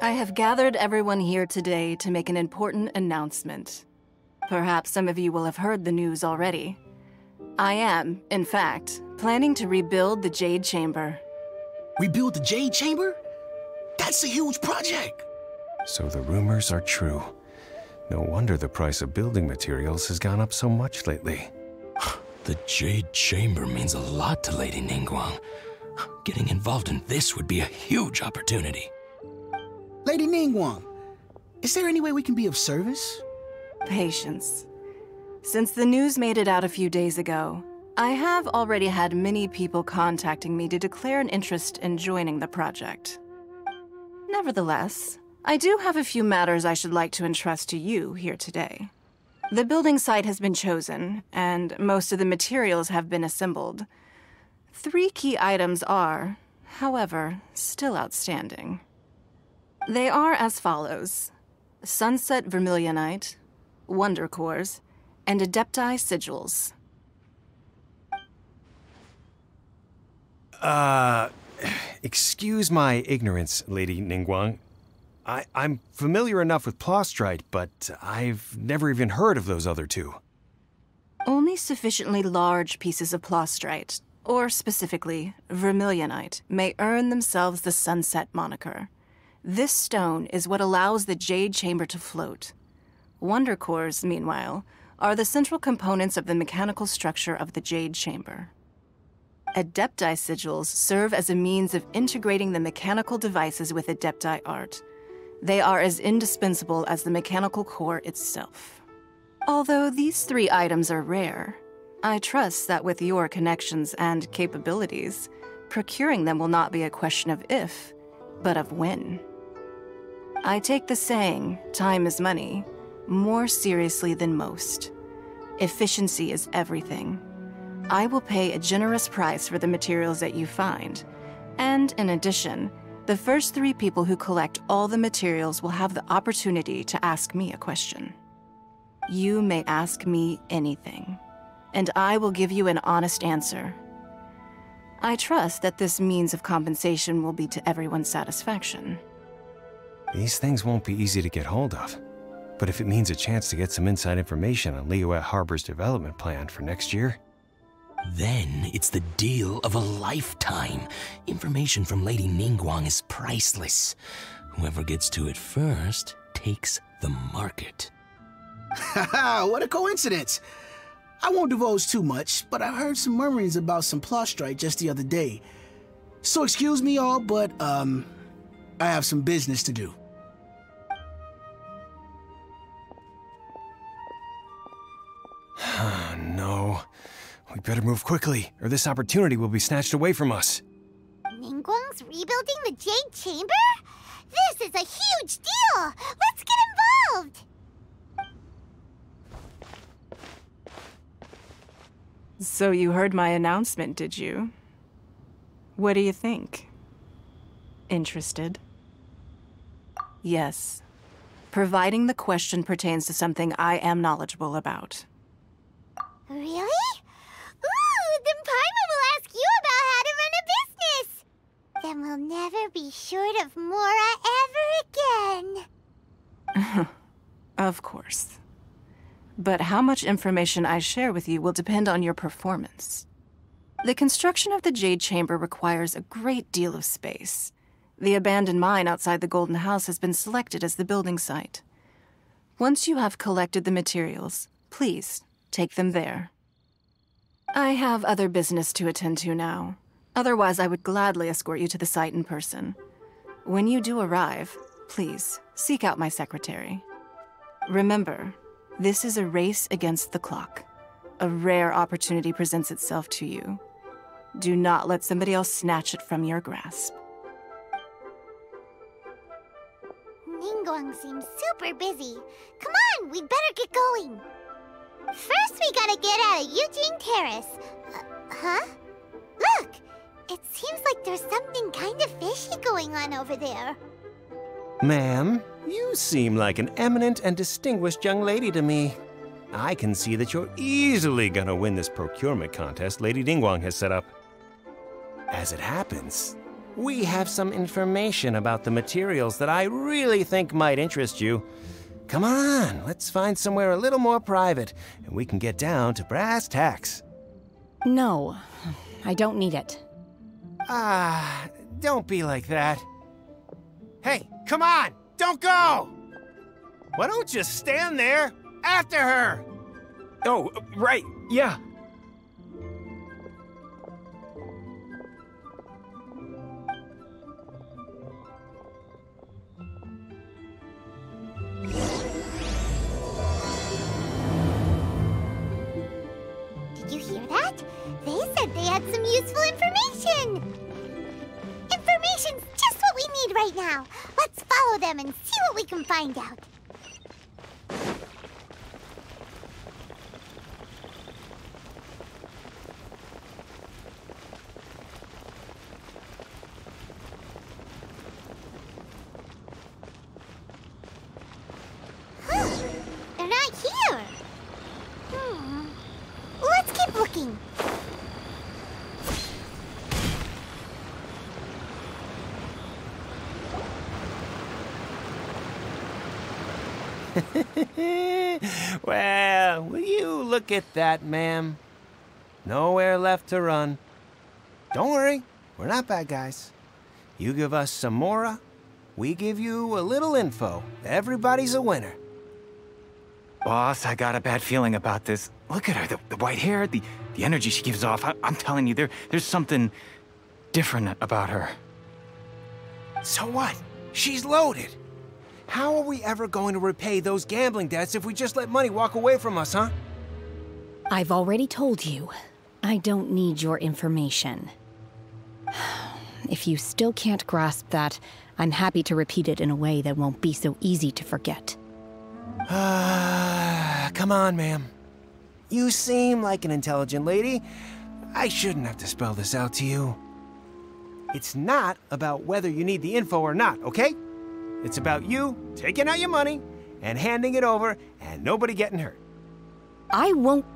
I have gathered everyone here today to make an important announcement. Perhaps some of you will have heard the news already. I am, in fact, planning to rebuild the Jade Chamber. Rebuild the Jade Chamber? That's a huge project! So the rumors are true. No wonder the price of building materials has gone up so much lately. The Jade Chamber means a lot to Lady Ningguang. Getting involved in this would be a huge opportunity. Lady Ningguang, is there any way we can be of service? Patience. Since the news made it out a few days ago, I have already had many people contacting me to declare an interest in joining the project. Nevertheless, I do have a few matters I should like to entrust to you here today. The building site has been chosen, and most of the materials have been assembled. 3 key items are, however, still outstanding. They are as follows: Sunset Vermilionite, Wonder Cores, and Adepti Sigils. Excuse my ignorance, Lady Ningguang. I'm familiar enough with Plostrite, but I've never even heard of those other 2. Only sufficiently large pieces of Plostrite, or specifically Vermilionite, may earn themselves the Sunset moniker. This stone is what allows the Jade Chamber to float. Wonder Cores, meanwhile, are the central components of the mechanical structure of the Jade Chamber. Adepti Sigils serve as a means of integrating the mechanical devices with Adepti art. They are as indispensable as the mechanical core itself. Although these 3 items are rare, I trust that with your connections and capabilities, procuring them will not be a question of if, but of when. I take the saying, time is money, more seriously than most. Efficiency is everything. I will pay a generous price for the materials that you find, and in addition, the first 3 people who collect all the materials will have the opportunity to ask me a question. You may ask me anything, and I will give you an honest answer. I trust that this means of compensation will be to everyone's satisfaction. These things won't be easy to get hold of, but if it means a chance to get some inside information on Liyue Harbor's development plan for next year, then it's the deal of a lifetime. Information from Lady Ningguang is priceless. Whoever gets to it first takes the market. Haha, what a coincidence! I won't divulge too much, but I heard some murmurings about some Plostrite just the other day. So excuse me all, but, I have some business to do. No. We better move quickly, or this opportunity will be snatched away from us. Ningguang's rebuilding the Jade Chamber? This is a huge deal! Let's get involved! So you heard my announcement, did you? What do you think? Interested? Yes. Providing the question pertains to something I am knowledgeable about. Really? Ooh, then Paimon will ask you about how to run a business! Then we'll never be short of Mora ever again. Of course. But how much information I share with you will depend on your performance. The construction of the Jade Chamber requires a great deal of space. The abandoned mine outside the Golden House has been selected as the building site. Once you have collected the materials, please take them there. I have other business to attend to now. Otherwise, I would gladly escort you to the site in person. When you do arrive, please seek out my secretary. Remember, this is a race against the clock. A rare opportunity presents itself to you. Do not let somebody else snatch it from your grasp. Ningguang seems super busy. Come on, we'd better get going. First, we gotta get out of Eugene Terrace. Huh? Look! It seems like there's something kind of fishy going on over there. Ma'am, you seem like an eminent and distinguished young lady to me. I can see that you're easily gonna win this procurement contest Lady Ningguang has set up. As it happens, We have some information about the materials that I really think might interest you. Come on, let's find somewhere a little more private, and we can get down to brass tacks. No, I don't need it. Don't be like that. Hey, come on! Don't go! Why don't you stand there after her? Oh, right, yeah. Did you hear that? They said they had some useful information! Information's just what we need right now. Let's follow them and see what we can find out. Huh, they're not here. Let's keep looking. Well, will you look at that, ma'am? Nowhere left to run. Don't worry, we're not bad guys. You give us some mora, we give you a little info. Everybody's a winner. Boss, I got a bad feeling about this. Look at her, the white hair, the energy she gives off. I'm telling you, there's something different about her. So what? She's loaded. How are we ever going to repay those gambling debts if we just let money walk away from us, huh? I've already told you, I don't need your information. If you still can't grasp that, I'm happy to repeat it in a way that won't be so easy to forget. Come on, ma'am. You seem like an intelligent lady. I shouldn't have to spell this out to you. It's not about whether you need the info or not, okay? It's about you taking out your money and handing it over and nobody getting hurt. I won't...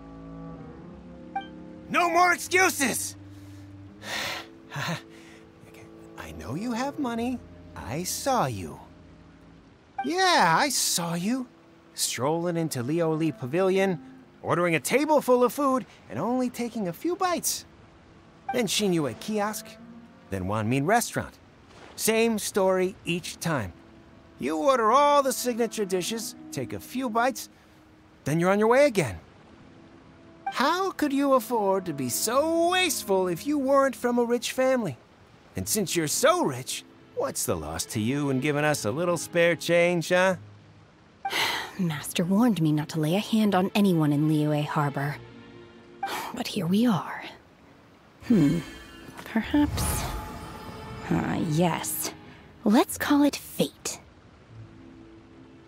No more excuses! I know you have money. I saw you. Yeah, I saw you. Strolling into Leo Lee Pavilion, ordering a table full of food, and only taking a few bites. Then Xingqiu at kiosk, then Wanmin restaurant. Same story each time. You order all the signature dishes, take a few bites, then you're on your way again. How could you afford to be so wasteful if you weren't from a rich family? And since you're so rich, what's the loss to you in giving us a little spare change, huh? Master warned me not to lay a hand on anyone in Liyue Harbor. But here we are. Perhaps... yes. Let's call it fate.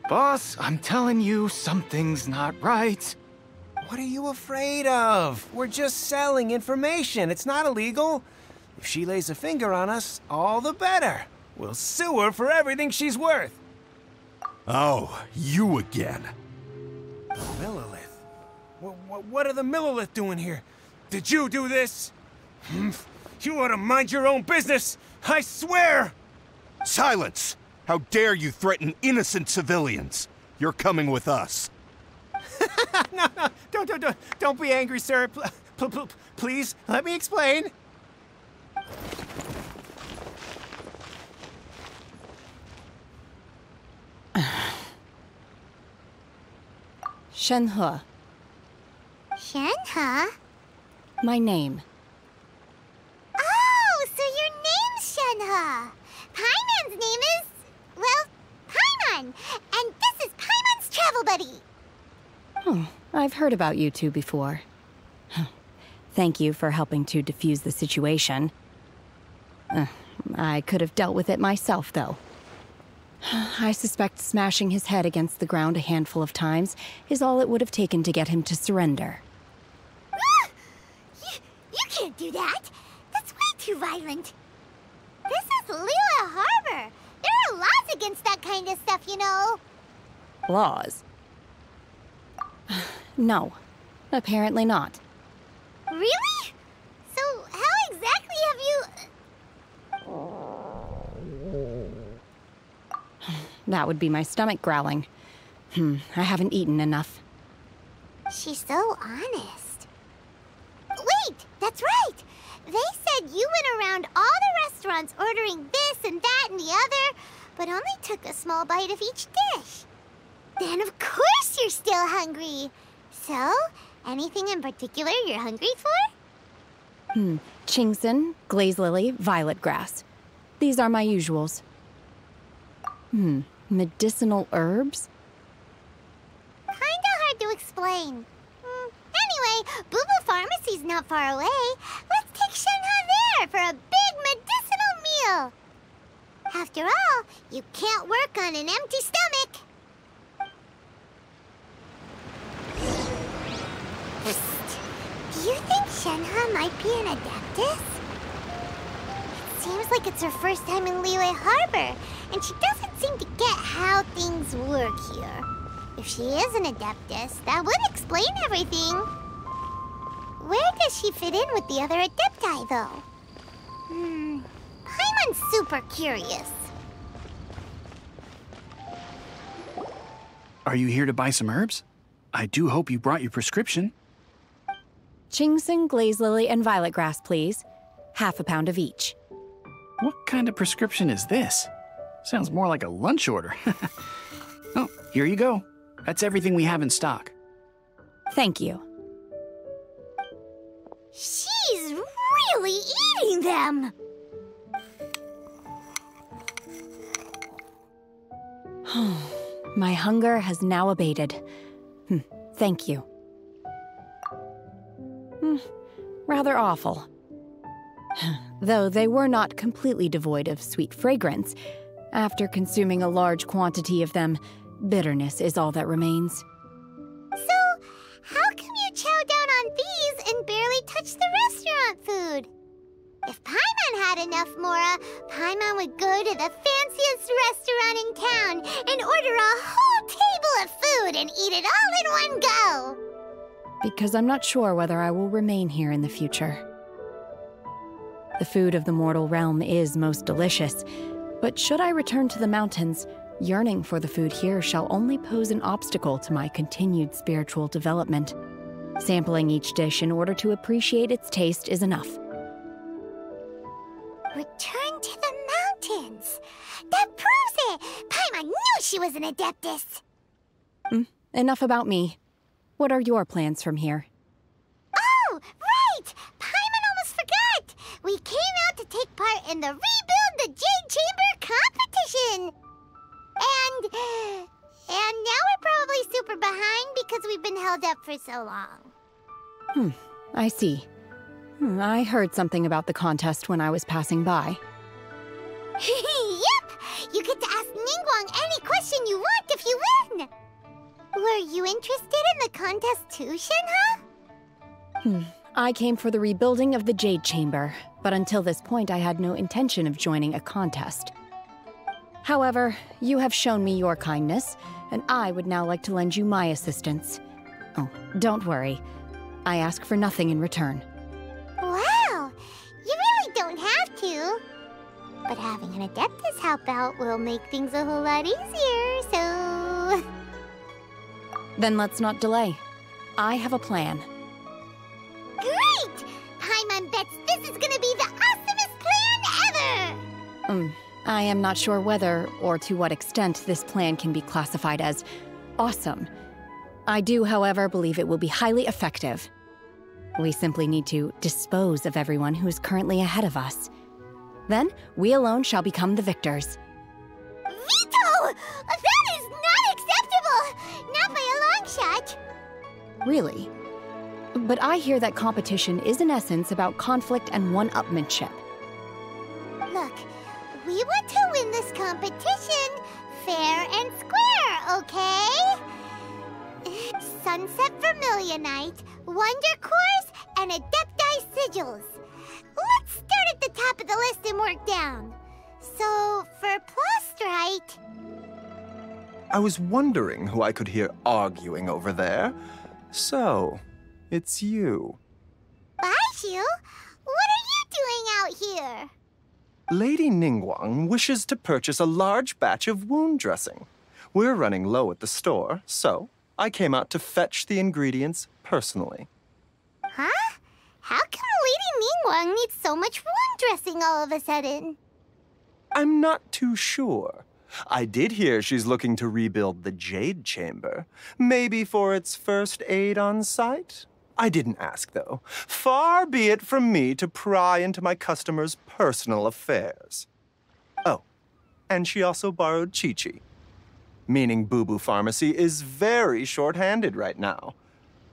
Boss, I'm telling you, something's not right. What are you afraid of? We're just selling information. It's not illegal. If she lays a finger on us, all the better. We'll sue her for everything she's worth. Oh, you again. Millilith? What are the Millilith doing here? Did you do this? You ought to mind your own business, I swear! Silence! How dare you threaten innocent civilians? You're coming with us. No, don't be angry, sir. Please, let me explain. Shenhe. Shenhe? My name. Oh, so your name's Shenhe. Paimon's name is... well, Paimon. And this is Paimon's travel buddy. I've heard about you two before. Thank you for helping to defuse the situation. I could have dealt with it myself, though. I suspect smashing his head against the ground a handful of times is all it would have taken to get him to surrender. You can't do that. That's way too violent. This is Liyue Harbor. There are laws against that kind of stuff, you know. Laws? No, apparently not. Really? So how exactly have you... that would be my stomach growling. I haven't eaten enough. She's so honest. Wait, that's right! They said you went around all the restaurants ordering this and that and the other, but only took a small bite of each dish. Then of course you're still hungry. So, anything in particular you're hungry for? Qingxin, glaze lily, violet grass. These are my usuals. Medicinal herbs? Kinda hard to explain. Anyway, Boo Boo Pharmacy's not far away. Let's take Shenhe there for a big medicinal meal. After all, you can't work on an empty stomach. Psst. Do you think Shenhe might be an Adeptus? It seems like it's her first time in Liyue Harbor, and she doesn't seem to get how things work here. If she is an Adeptus, that would explain everything. Where does she fit in with the other Adepti, though? Paimon's super curious. Are you here to buy some herbs? I do hope you brought your prescription. Qingxin, glaze lily, and violet grass, please. Half a pound of each. What kind of prescription is this? Sounds more like a lunch order. Oh, here you go. That's everything we have in stock. Thank you. She's really eating them! My hunger has now abated. Thank you. Rather awful. Though they were not completely devoid of sweet fragrance, after consuming a large quantity of them, bitterness is all that remains. So, how come you chow down on these and barely touch the restaurant food? If Paimon had enough mora, Paimon would go to the fanciest restaurant in town and order a whole table of food and eat it all in one go. Because I'm not sure whether I will remain here in the future. The food of the mortal realm is most delicious, but should I return to the mountains, yearning for the food here shall only pose an obstacle to my continued spiritual development. Sampling each dish in order to appreciate its taste is enough. Return to the mountains! That proves it! Paimon knew she was an Adeptus! Enough about me. What are your plans from here? Oh, right! Paimon almost forgot! We came out to take part in the Rebuild the Jade Chamber competition! And now we're probably super behind because we've been held up for so long. I see. I heard something about the contest when I was passing by. Yep! You get to ask Ningguang any question you want if you win! Were you interested in the contest too, Shenhe? I came for the rebuilding of the Jade Chamber, but until this point I had no intention of joining a contest. However, you have shown me your kindness, and I would now like to lend you my assistance. Oh, don't worry. I ask for nothing in return. Wow! You really don't have to. But having an Adeptus help out will make things a whole lot easier, so... Then let's not delay. I have a plan. Great! Paimon bets this is gonna be the awesomest plan ever! I am not sure whether or to what extent this plan can be classified as awesome. I do, however, believe it will be highly effective. We simply need to dispose of everyone who is currently ahead of us. Then, we alone shall become the victors. Veto! That is not acceptable! Not by a long shot! Really? But I hear that competition is in essence about conflict and one-upmanship. Look, we want to win this competition fair and square, okay? Sunset Vermilionite, Wonder Cores, and Adepti Sigils. Let's start at the top of the list and work down. So, for Plustrite... I was wondering who I could hear arguing over there. So, it's you. Baishu? What are you doing out here? Lady Ningguang wishes to purchase a large batch of wound dressing. We're running low at the store, so I came out to fetch the ingredients personally. Huh? How come Lady Ningguang needs so much wound dressing all of a sudden? I'm not too sure. I did hear she's looking to rebuild the Jade Chamber. Maybe for its first aid on site? I didn't ask, though. Far be it from me to pry into my customers' personal affairs. Oh, and she also borrowed Chi-Chi. Meaning Boo Boo Pharmacy is very short-handed right now.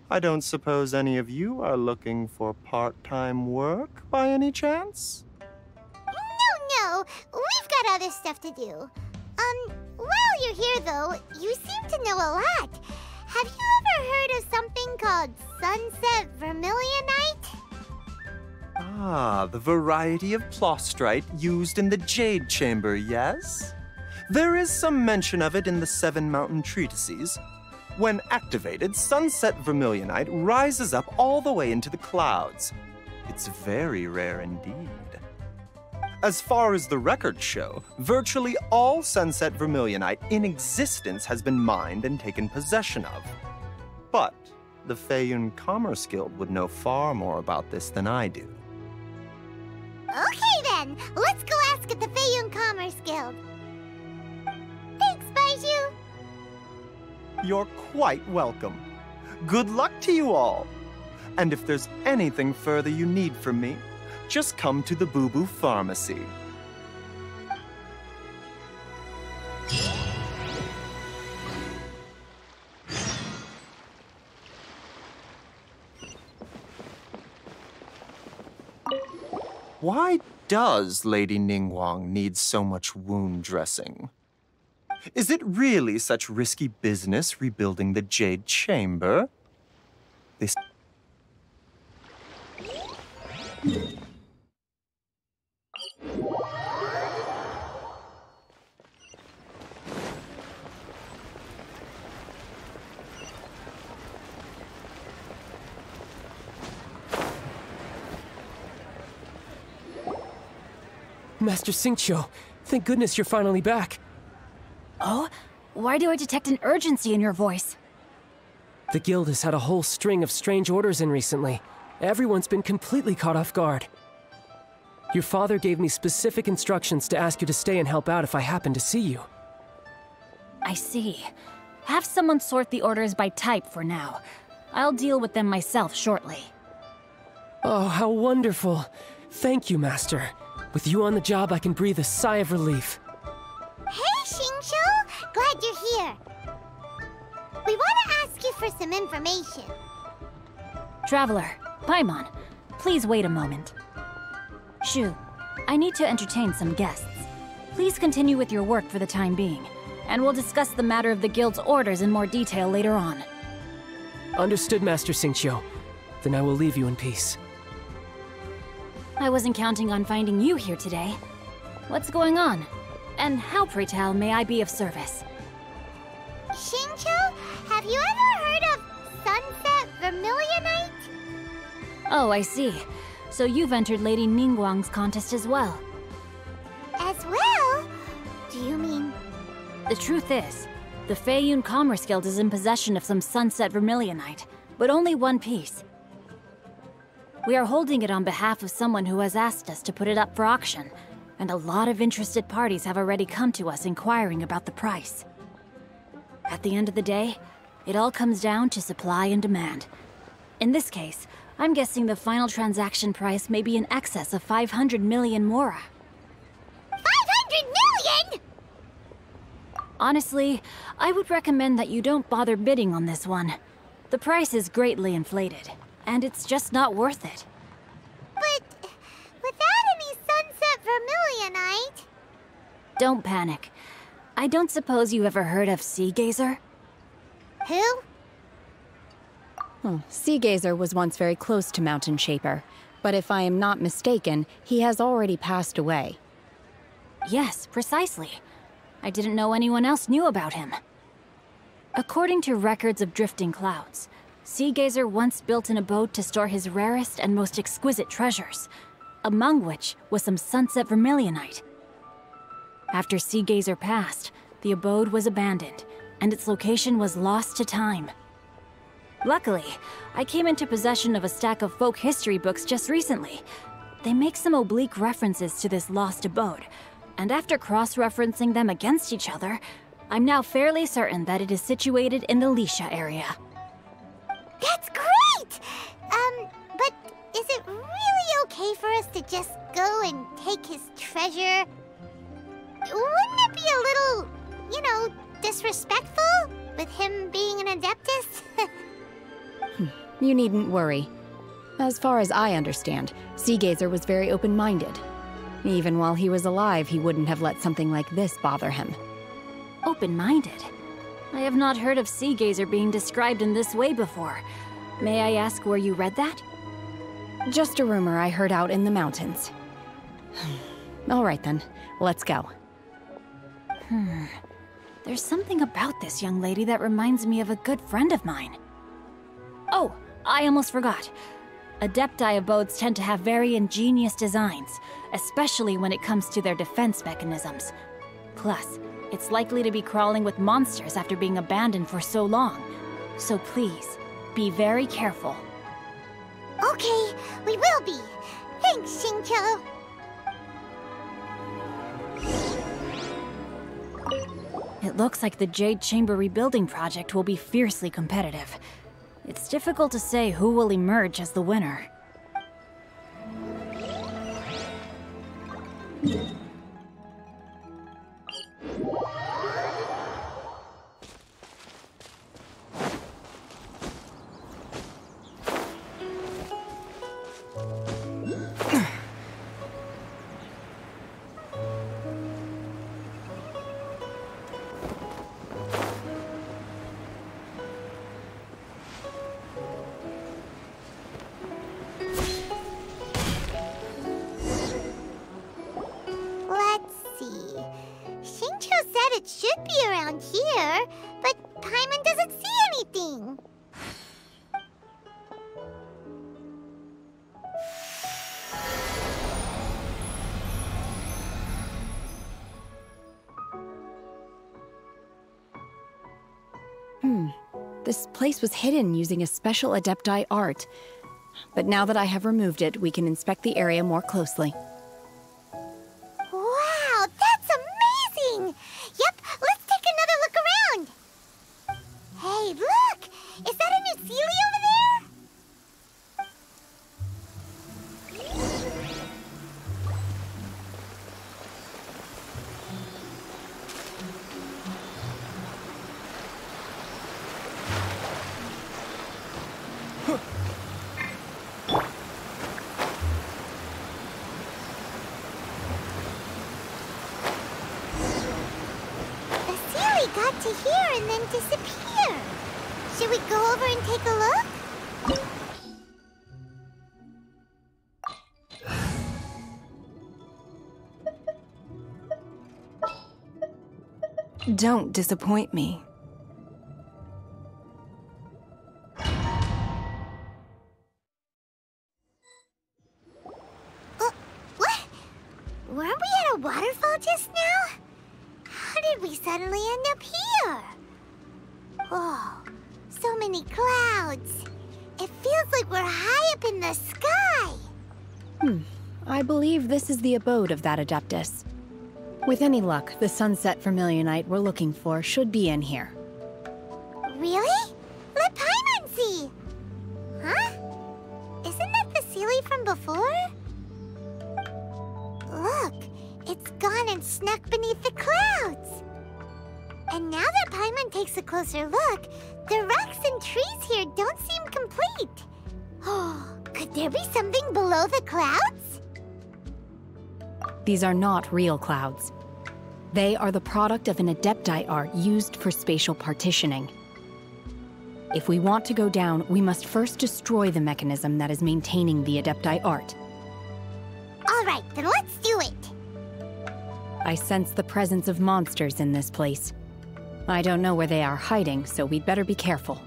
I don't suppose any of you are looking for part-time work by any chance? No, we've got other stuff to do. While you're here though, you seem to know a lot. Have you ever heard of something called Sunset Vermilionite? Ah, the variety of plostrite used in the Jade Chamber, yes? There is some mention of it in the Seven Mountain Treatises. When activated, Sunset Vermilionite rises up all the way into the clouds. It's very rare indeed. As far as the records show, virtually all Sunset Vermilionite in existence has been mined and taken possession of. But the Feiyun Commerce Guild would know far more about this than I do. Okay then, let's go ask at the Feiyun Commerce Guild. Thanks, Baiju. You're quite welcome. Good luck to you all. And if there's anything further you need from me, just come to the Boo Boo Pharmacy. Why does Lady Ningguang need so much wound dressing? Is it really such risky business rebuilding the Jade Chamber? This... Master Xingqiu, thank goodness you're finally back. Oh? Why do I detect an urgency in your voice? The guild has had a whole string of strange orders in recently. Everyone's been completely caught off guard. Your father gave me specific instructions to ask you to stay and help out if I happen to see you. I see. Have someone sort the orders by type for now. I'll deal with them myself shortly. Oh, how wonderful. Thank you, Master. With you on the job, I can breathe a sigh of relief. Hey, Xingqiu! Glad you're here. We want to ask you for some information. Traveler, Paimon, please wait a moment. Shu, I need to entertain some guests. Please continue with your work for the time being, and we'll discuss the matter of the guild's orders in more detail later on. Understood, Master Xingqiu. Then I will leave you in peace. I wasn't counting on finding you here today. What's going on? And how, pray tell, may I be of service? Xingqiu, have you ever heard of Sunset Vermilionite? Oh, I see. So you've entered Lady Ningguang's contest as well. As well? Do you mean... The truth is, the Feiyun Commerce Guild is in possession of some Sunset Vermilionite, but only one piece. We are holding it on behalf of someone who has asked us to put it up for auction, and a lot of interested parties have already come to us inquiring about the price. At the end of the day, it all comes down to supply and demand. In this case, I'm guessing the final transaction price may be in excess of 500 million mora. 500 million?! Honestly, I would recommend that you don't bother bidding on this one. The price is greatly inflated, and it's just not worth it. But without any Sunset Vermilionite... Don't panic. I don't suppose you ever heard of Sea Gazer? Who? Sea Gazer was once very close to Mountain Shaper, but if I am not mistaken, he has already passed away. Yes, precisely. I didn't know anyone else knew about him. According to records of drifting clouds, Sea Gazer once built an abode to store his rarest and most exquisite treasures. among which was some sunset vermilionite. After Sea Gazer passed, the abode was abandoned, and its location was lost to time. Luckily, I came into possession of a stack of folk history books just recently. They make some oblique references to this lost abode, and after cross-referencing them against each other, I'm now fairly certain that it is situated in the Lisha area. That's great! But is it really okay for us to just go and take his treasure? Wouldn't it be a little, disrespectful with him being an Adeptus? You needn't worry. As far as I understand, Sea Gazer was very open-minded. Even while he was alive, he wouldn't have let something like this bother him. Open-minded? I have not heard of Sea Gazer being described in this way before. May I ask where you read that? Just a rumor I heard out in the mountains. All right then, let's go. There's something about this young lady that reminds me of a good friend of mine. Oh, I almost forgot. Adepti abodes tend to have very ingenious designs, especially when it comes to their defense mechanisms. Plus, it's likely to be crawling with monsters after being abandoned for so long. So please, be very careful. Okay, we will be. Thanks, Xingqiu. It looks like the Jade Chamber rebuilding project will be fiercely competitive. It's difficult to say who will emerge as the winner. It should be around here, but Paimon doesn't see anything. This place was hidden using a special Adepti art. But now that I have removed it, we can inspect the area more closely. Wow, that's amazing! Yep, let's take another look around. Hey, look! Is that a new Sealy over there? Got to here and then disappear. Should we go over and take a look? Don't disappoint me. What? Weren't we at a waterfall just now? How did we suddenly end up here? Oh, so many clouds. It feels like we're high up in the sky. I believe this is the abode of that Adeptus. With any luck, the sunset vermilionite we're looking for should be in here. Really? Let Paimon see. Huh? Isn't that the Sealy from before? Look. It's gone and snuck beneath the clouds. And now that Paimon takes a closer look, the rocks and trees here don't seem complete. Oh, could there be something below the clouds? These are not real clouds. They are the product of an Adepti art used for spatial partitioning. If we want to go down, we must first destroy the mechanism that is maintaining the Adepti art. All right, then let's do it. I sense the presence of monsters in this place. I don't know where they are hiding, so we'd better be careful.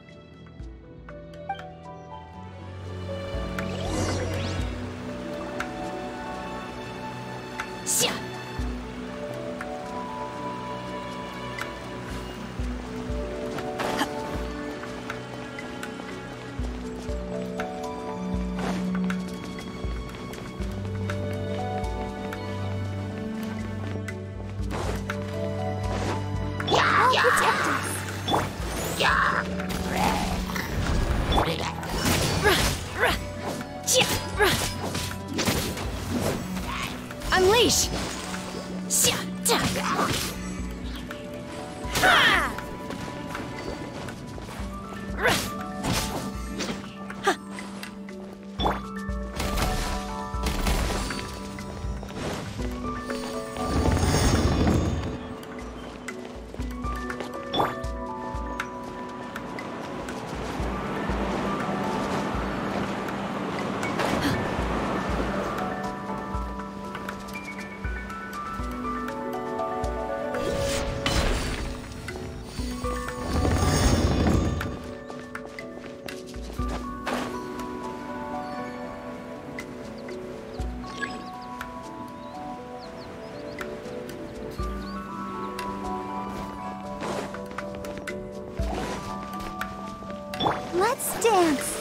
Let's dance.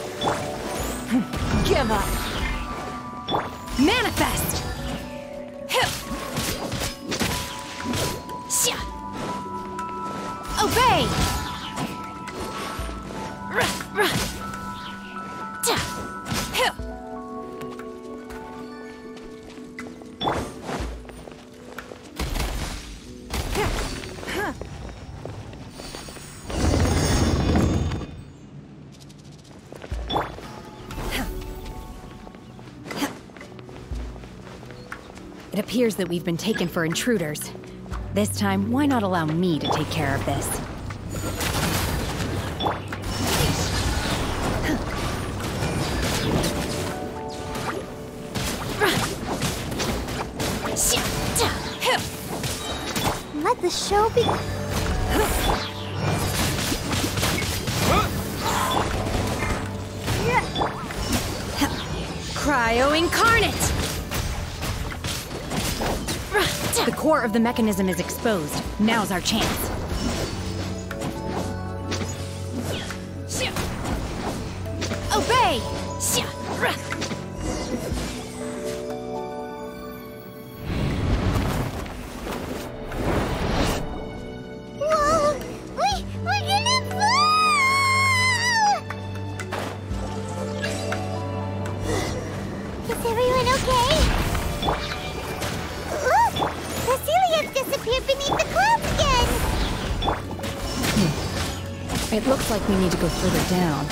Give up. Manifest. Obey. It appears that we've been taken for intruders. This time, why not allow me to take care of this? Let the show begin. Cryo Incarnate! The core of the mechanism is exposed. Now's our chance. Obey! Whoa! We're gonna fall! Is everyone okay? Look! The Celia's disappeared beneath the clouds again! It looks like we need to go further down.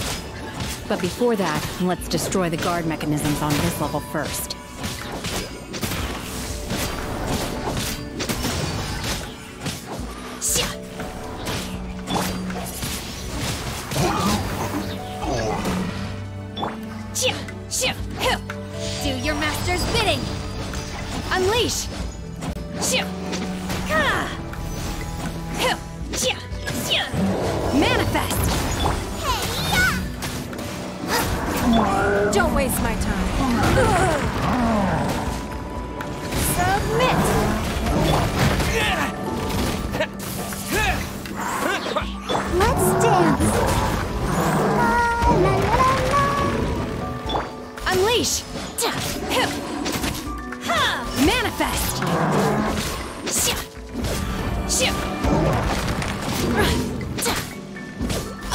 But before that, let's destroy the guard mechanisms on this level first. Do your master's bidding! Unleash! Manifest! Don't waste my time. Submit! Let's dance! La, la, la, la. Unleash! Manifest!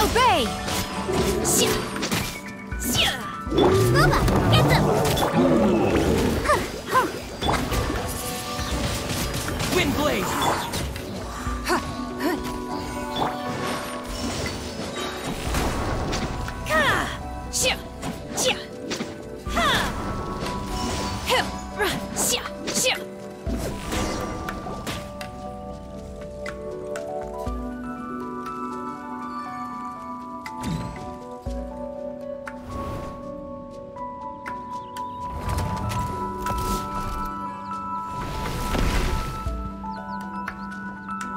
Obey! Booba, get them! Windblade!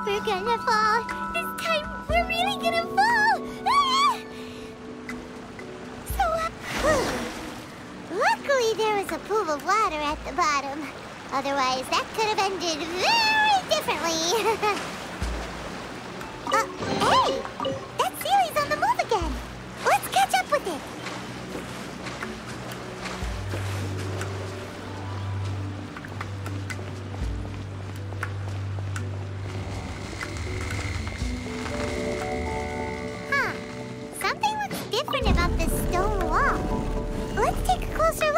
We're gonna fall. This time, we're really gonna fall. Luckily, there was a pool of water at the bottom. Otherwise, that could have ended very differently. Hey! That Sealy's on the move again. Let's catch up with it. Something looks different about this stone wall. Let's take a closer look.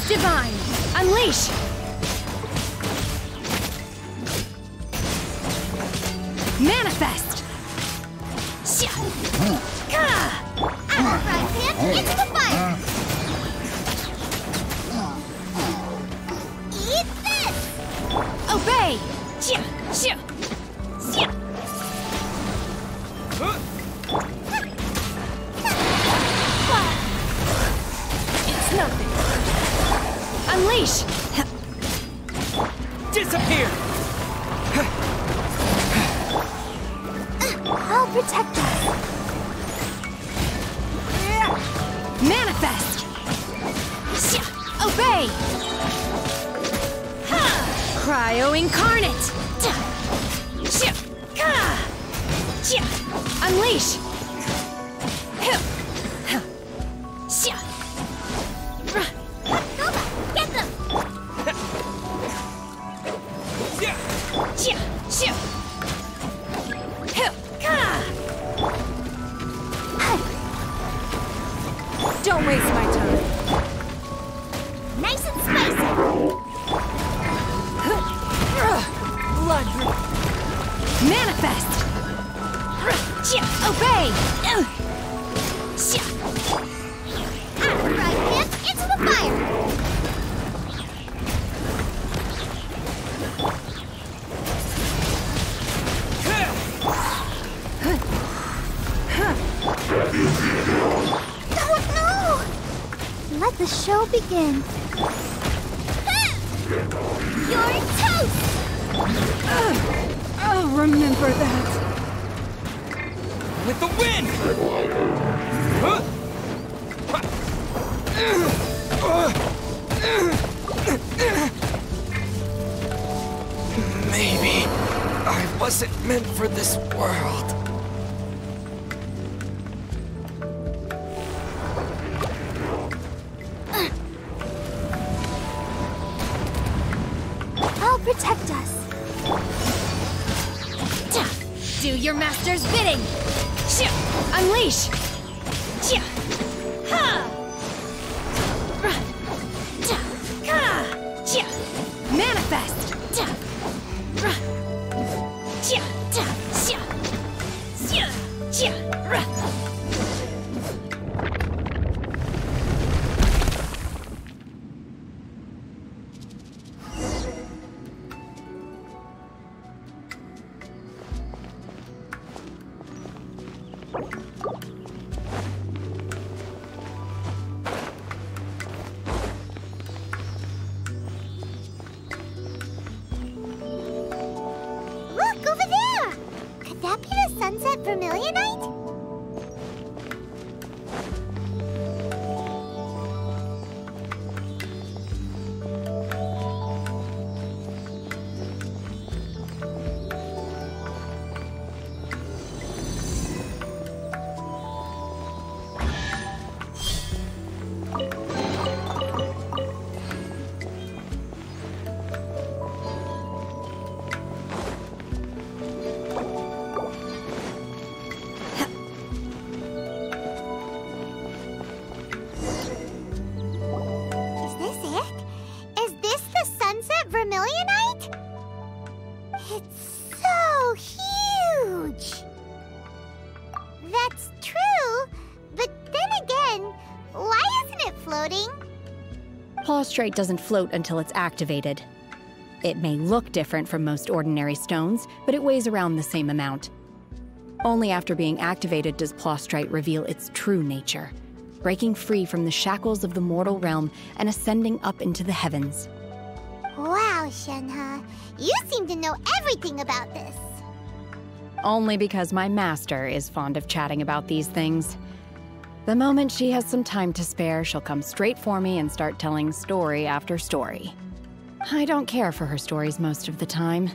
divine! Unleash! Manifest! Outright him into the fire! Eat this! Obey! It's nothing. Unleash! Disappear! I'll protect us. Manifest! Obey! Cryo incarnate! Unleash! Nova, get them! Don't waste my time. Nice and spicy! Blood. Manifest! Obey! Outright him into the fire! Oh no! Let the show begin. You're toast! I'll remember that. With the wind! Maybe I wasn't meant for this world. I'll protect us. Do your master's bidding! Unleash! Manifest! Look, over there! Could that be the sunset vermilionite? Vermilionite? It's so huge! That's true, but then again, why isn't it floating? Plaustrite doesn't float until it's activated. It may look different from most ordinary stones, but it weighs around the same amount. Only after being activated does Plaustrite reveal its true nature, breaking free from the shackles of the mortal realm and ascending up into the heavens. Wow, Shenhe, you seem to know everything about this. Only because my master is fond of chatting about these things. The moment she has some time to spare, she'll come straight for me and start telling story after story. I don't care for her stories most of the time.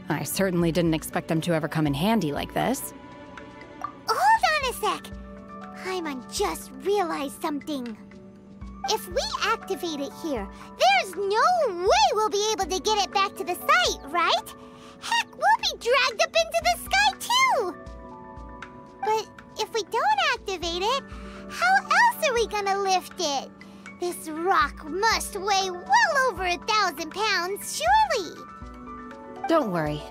I certainly didn't expect them to ever come in handy like this. Hold on a sec. Paimon just realized something. If we activate it here, there's no way we'll be able to get it back to the site, right? Heck, we'll be dragged up into the sky too! But if we don't activate it, how else are we gonna lift it? This rock must weigh well over 1,000 pounds, surely! Don't worry.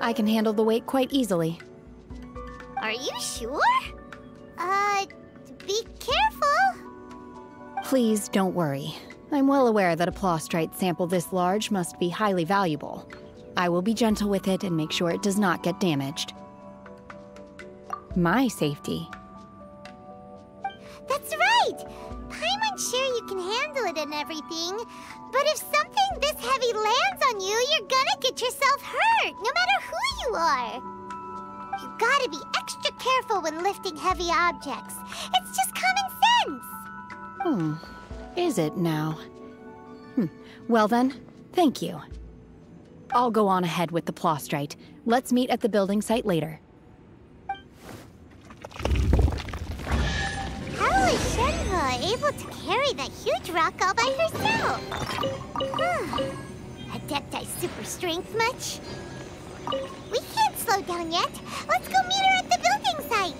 I can handle the weight quite easily. Are you sure? Be careful. Please don't worry. I'm well aware that a plostrite sample this large must be highly valuable. I will be gentle with it and make sure it does not get damaged. My safety. That's right! Paimon's sure you can handle it and everything, but if something this heavy lands on you, you're gonna get yourself hurt, no matter who you are. You gotta be extra careful when lifting heavy objects. It's just common sense! Is it now? Well then, thank you. I'll go on ahead with the plostrite. Let's meet at the building site later. How is Shenhe able to carry that huge rock all by herself? Adepti super strength much? We can't slow down yet. Let's go meet her at the building site.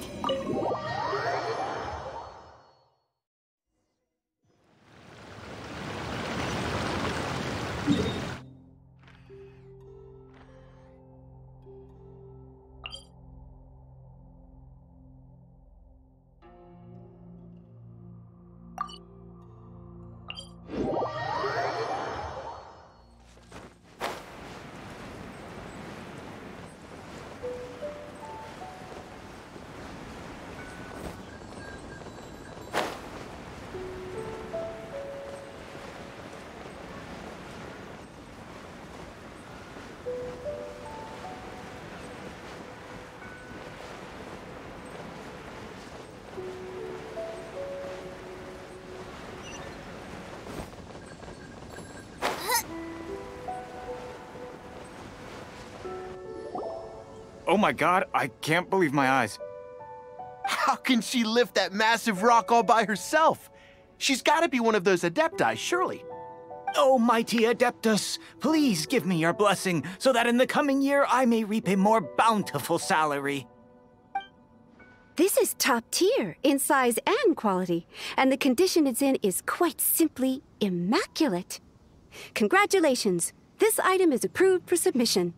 Oh my god, I can't believe my eyes. How can she lift that massive rock all by herself? She's gotta be one of those Adepti, surely. Oh, mighty Adeptus, please give me your blessing so that in the coming year I may reap a more bountiful salary. This is top tier in size and quality, and the condition it's in is quite simply immaculate. Congratulations, this item is approved for submission.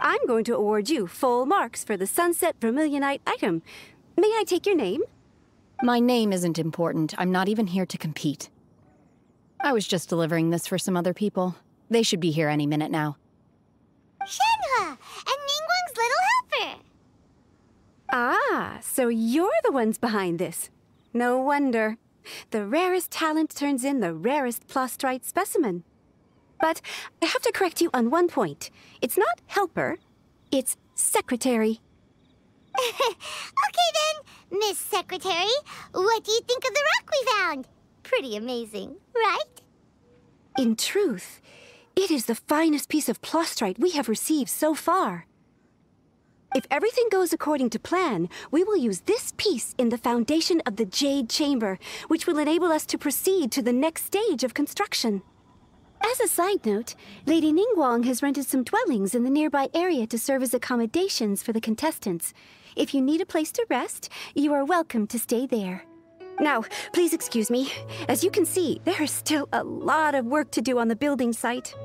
I'm going to award you full marks for the Sunset Vermilionite item. May I take your name? My name isn't important. I'm not even here to compete. I was just delivering this for some other people. They should be here any minute now. Shenhe! And Ningguang's little helper! Ah, so you're the ones behind this. No wonder. The rarest talent turns in the rarest plostrite specimen. But I have to correct you on one point. It's not helper, it's secretary. Okay then, Miss Secretary. What do you think of the rock we found? Pretty amazing, right? In truth, it is the finest piece of plostrite we have received so far. If everything goes according to plan, we will use this piece in the foundation of the Jade Chamber, which will enable us to proceed to the next stage of construction. As a side note, Lady Ningguang has rented some dwellings in the nearby area to serve as accommodations for the contestants. If you need a place to rest, you are welcome to stay there. Now, please excuse me. As you can see, there is still a lot of work to do on the building site.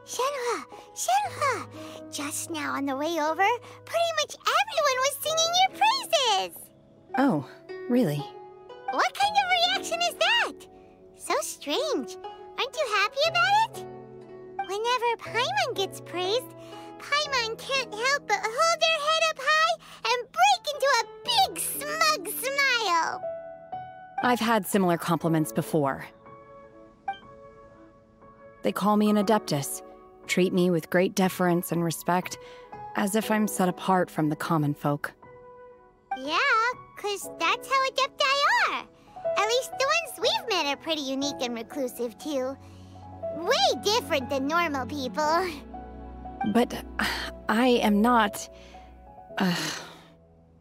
Shenhe! Shenhe! Just now on the way over, pretty much everyone was singing your praises! Oh, really? What kind of reaction is that? So strange. Aren't you happy about it? Whenever Paimon gets praised, Paimon can't help but hold her head up high and break into a big smug smile. I've had similar compliments before. They call me an Adeptus, treat me with great deference and respect, as if I'm set apart from the common folk. Yeah, 'cause that's how Adepti are. At least the ones we've met are pretty unique and reclusive, too. Way different than normal people. But I am not...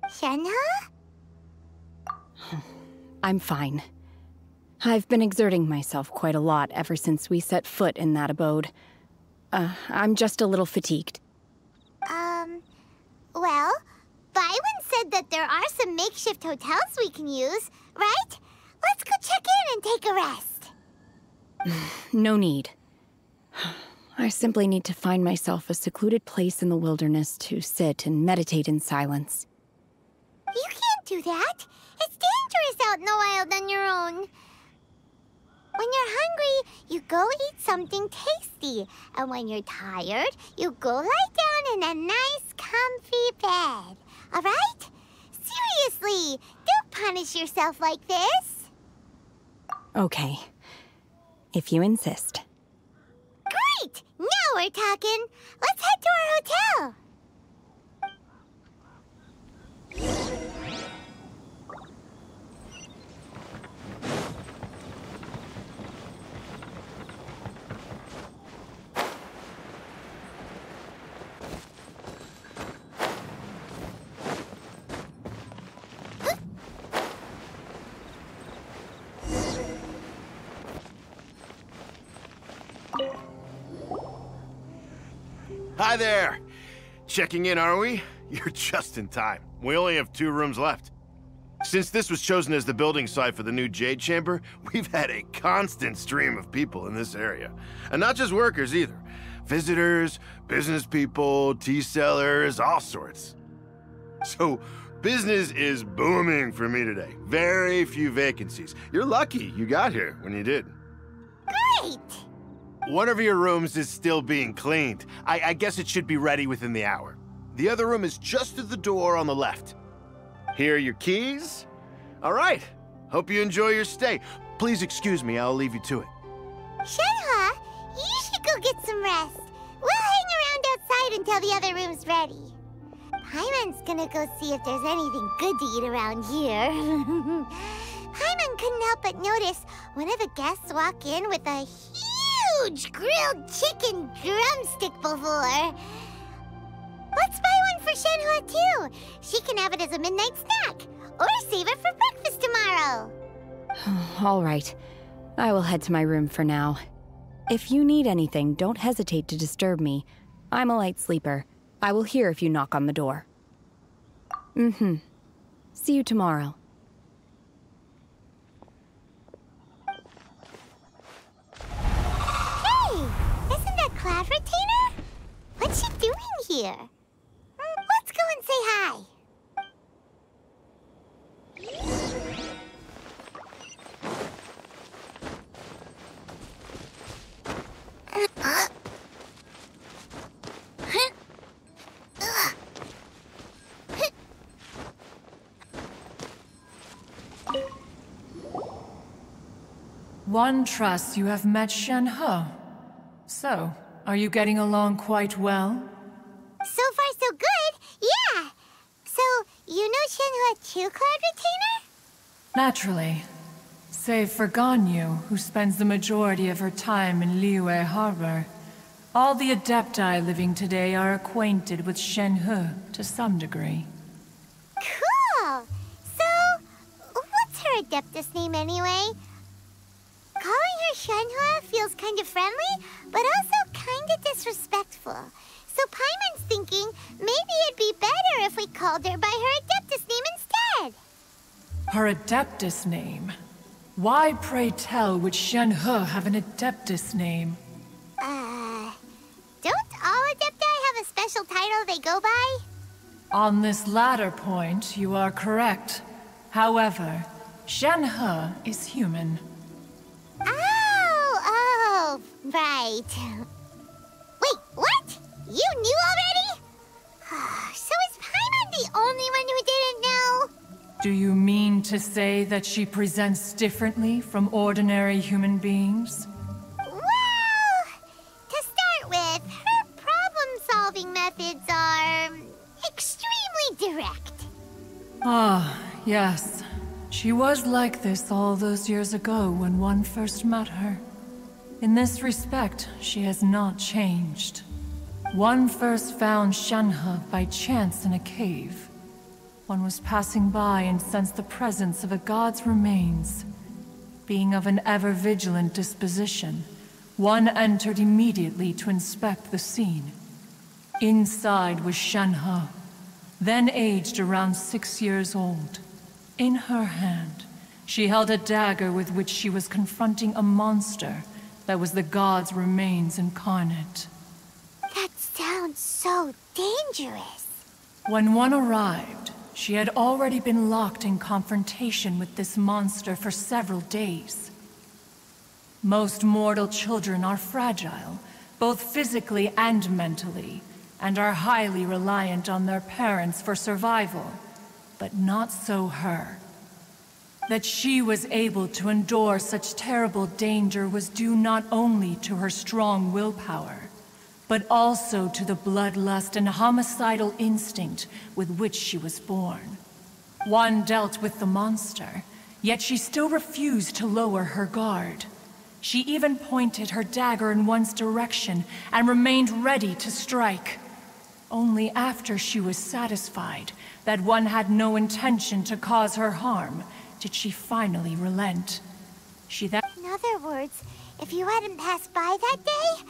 Shenhe? I'm fine. I've been exerting myself quite a lot ever since we set foot in that abode. I'm just a little fatigued. Well, Feiyun said that there are some makeshift hotels we can use, right? Let's go check in and take a rest. No need. I simply need to find myself a secluded place in the wilderness to sit and meditate in silence. You can't do that. It's dangerous out in the wild on your own. When you're hungry, you go eat something tasty. And when you're tired, you go lie down in a nice, comfy bed. All right? Seriously, don't punish yourself like this. Okay. If you insist. Great! Now we're talking. Let's head to our hotel. Hi there! Checking in, are we? You're just in time. We only have 2 rooms left. Since this was chosen as the building site for the new Jade Chamber, we've had a constant stream of people in this area. And not just workers either. Visitors, business people, tea sellers, all sorts. So, business is booming for me today. Very few vacancies. You're lucky you got here when you did. Great! One of your rooms is still being cleaned. I guess it should be ready within the hour. The other room is just through the door on the left. Here are your keys. All right. Hope you enjoy your stay. Please excuse me, I'll leave you to it. Shenhe, you should go get some rest. We'll hang around outside until the other room's ready. Paimon's gonna go see if there's anything good to eat around here. Paimon couldn't help but notice one of the guests walk in with a huge grilled chicken drumstick before. Let's buy one for Shenhe too. She can have it as a midnight snack, or save it for breakfast tomorrow. All right. I will head to my room for now. If you need anything, don't hesitate to disturb me. I'm a light sleeper. I will hear if you knock on the door. See you tomorrow. Hey! Isn't that Cloud Retainer? What's she doing here? Let's go and say hi. One trusts you have met Shenhe. So, are you getting along quite well? So far, so good. Yeah. So, you know Shenhe too, Cloud Retainer? Naturally. Save for Ganyu, who spends the majority of her time in Liyue Harbor. All the Adepti living today are acquainted with Shenhe to some degree. Cool. So, what's her Adeptus name anyway? Calling her Shenhe feels kind of friendly, but also kind of disrespectful. So Paimon's thinking maybe it'd be better if we called her by her Adeptus name instead. Her Adeptus name? Why, pray tell, would Shenhe have an Adeptus name? Don't all Adepti have a special title they go by? On this latter point, you are correct. However, Shenhe is human. Oh, right. Wait, what? You knew already? So is Paimon the only one who didn't know? Do you mean to say that she presents differently from ordinary human beings? Well, to start with, her problem-solving methods are extremely direct. Ah, yes. She was like this all those years ago when one first met her. In this respect, she has not changed. One first found Shenhe by chance in a cave. One was passing by and sensed the presence of a god's remains. Being of an ever-vigilant disposition, one entered immediately to inspect the scene. Inside was Shenhe. then aged around 6 years old. In her hand, she held a dagger with which she was confronting a monster that was the god's remains incarnate. That sounds so dangerous. When one arrived, she had already been locked in confrontation with this monster for several days. Most mortal children are fragile, both physically and mentally, and are highly reliant on their parents for survival. But not so her. That she was able to endure such terrible danger was due not only to her strong willpower, but also to the bloodlust and homicidal instinct with which she was born. One dealt with the monster, yet she still refused to lower her guard. She even pointed her dagger in one's direction and remained ready to strike. Only after she was satisfied that one had no intention to cause her harm did she finally relent. In other words, if you hadn't passed by that day,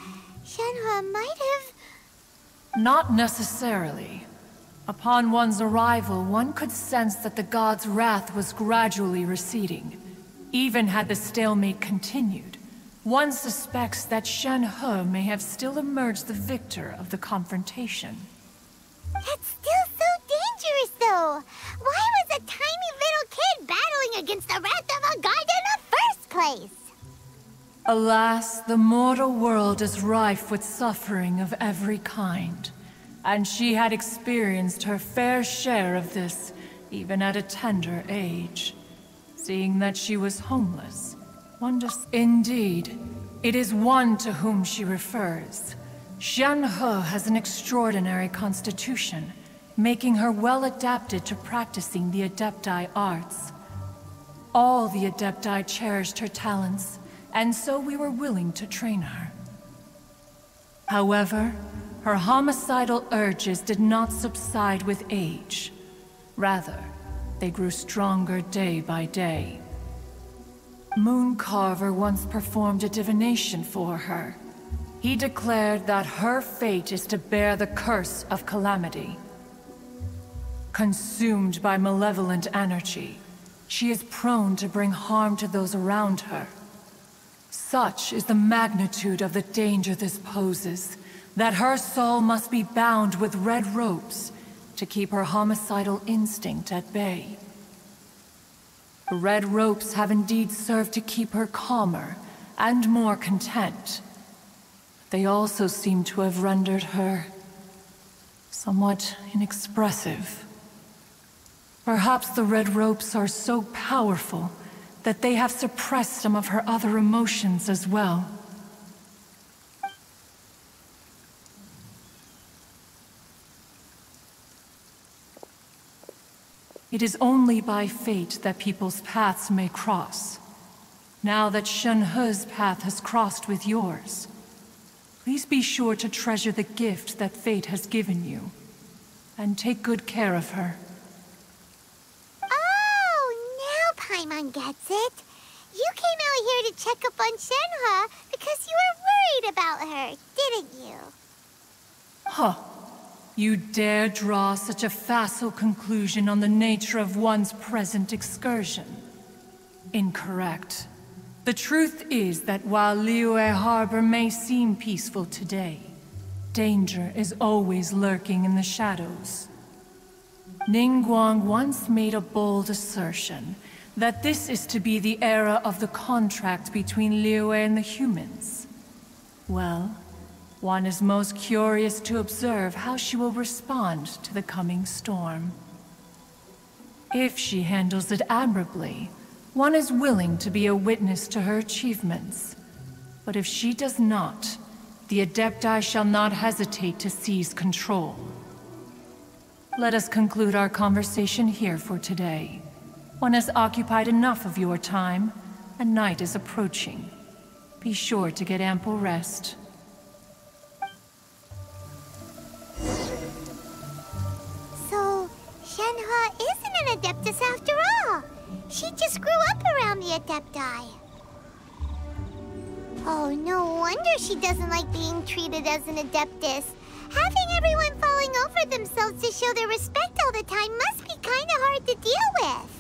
Shenhe might have... Not necessarily. Upon one's arrival, one could sense that the god's wrath was gradually receding. Even had the stalemate continued, one suspects that Shenhe may have still emerged the victor of the confrontation. That's still so dangerous, though. Why was a tiny little kid battling against the wrath of a god in the first place? Alas, the mortal world is rife with suffering of every kind, and she had experienced her fair share of this, even at a tender age. Seeing that she was homeless, Indeed, it is one to whom she refers. Shenhe has an extraordinary constitution, making her well adapted to practicing the Adepti arts. All the Adepti cherished her talents, and so we were willing to train her. However, her homicidal urges did not subside with age. Rather, they grew stronger day by day. Mooncarver once performed a divination for her. He declared that her fate is to bear the curse of calamity. Consumed by malevolent energy, she is prone to bring harm to those around her. Such is the magnitude of the danger this poses, that her soul must be bound with red ropes to keep her homicidal instinct at bay. The red ropes have indeed served to keep her calmer and more content. They also seem to have rendered her somewhat inexpressive. Perhaps the red ropes are so powerful that they have suppressed some of her other emotions as well. It is only by fate that people's paths may cross. Now that Shenhe's path has crossed with yours, please be sure to treasure the gift that fate has given you, and take good care of her. Oh, now Paimon gets it. You came out here to check up on Shenhe because you were worried about her, didn't you? Huh. You dare draw such a facile conclusion on the nature of one's present excursion? Incorrect. The truth is that while Liyue Harbor may seem peaceful today, danger is always lurking in the shadows. Ningguang once made a bold assertion that this is to be the era of the contract between Liyue and the humans. Well, one is most curious to observe how she will respond to the coming storm. If she handles it admirably, one is willing to be a witness to her achievements. But if she does not, the Adepti shall not hesitate to seize control. Let us conclude our conversation here for today. One has occupied enough of your time, and night is approaching. Be sure to get ample rest. So, Shenhe isn't an Adeptus after all. She just grew up around the Adepti. Oh, no wonder she doesn't like being treated as an Adeptus. Having everyone falling over themselves to show their respect all the time must be kinda hard to deal with.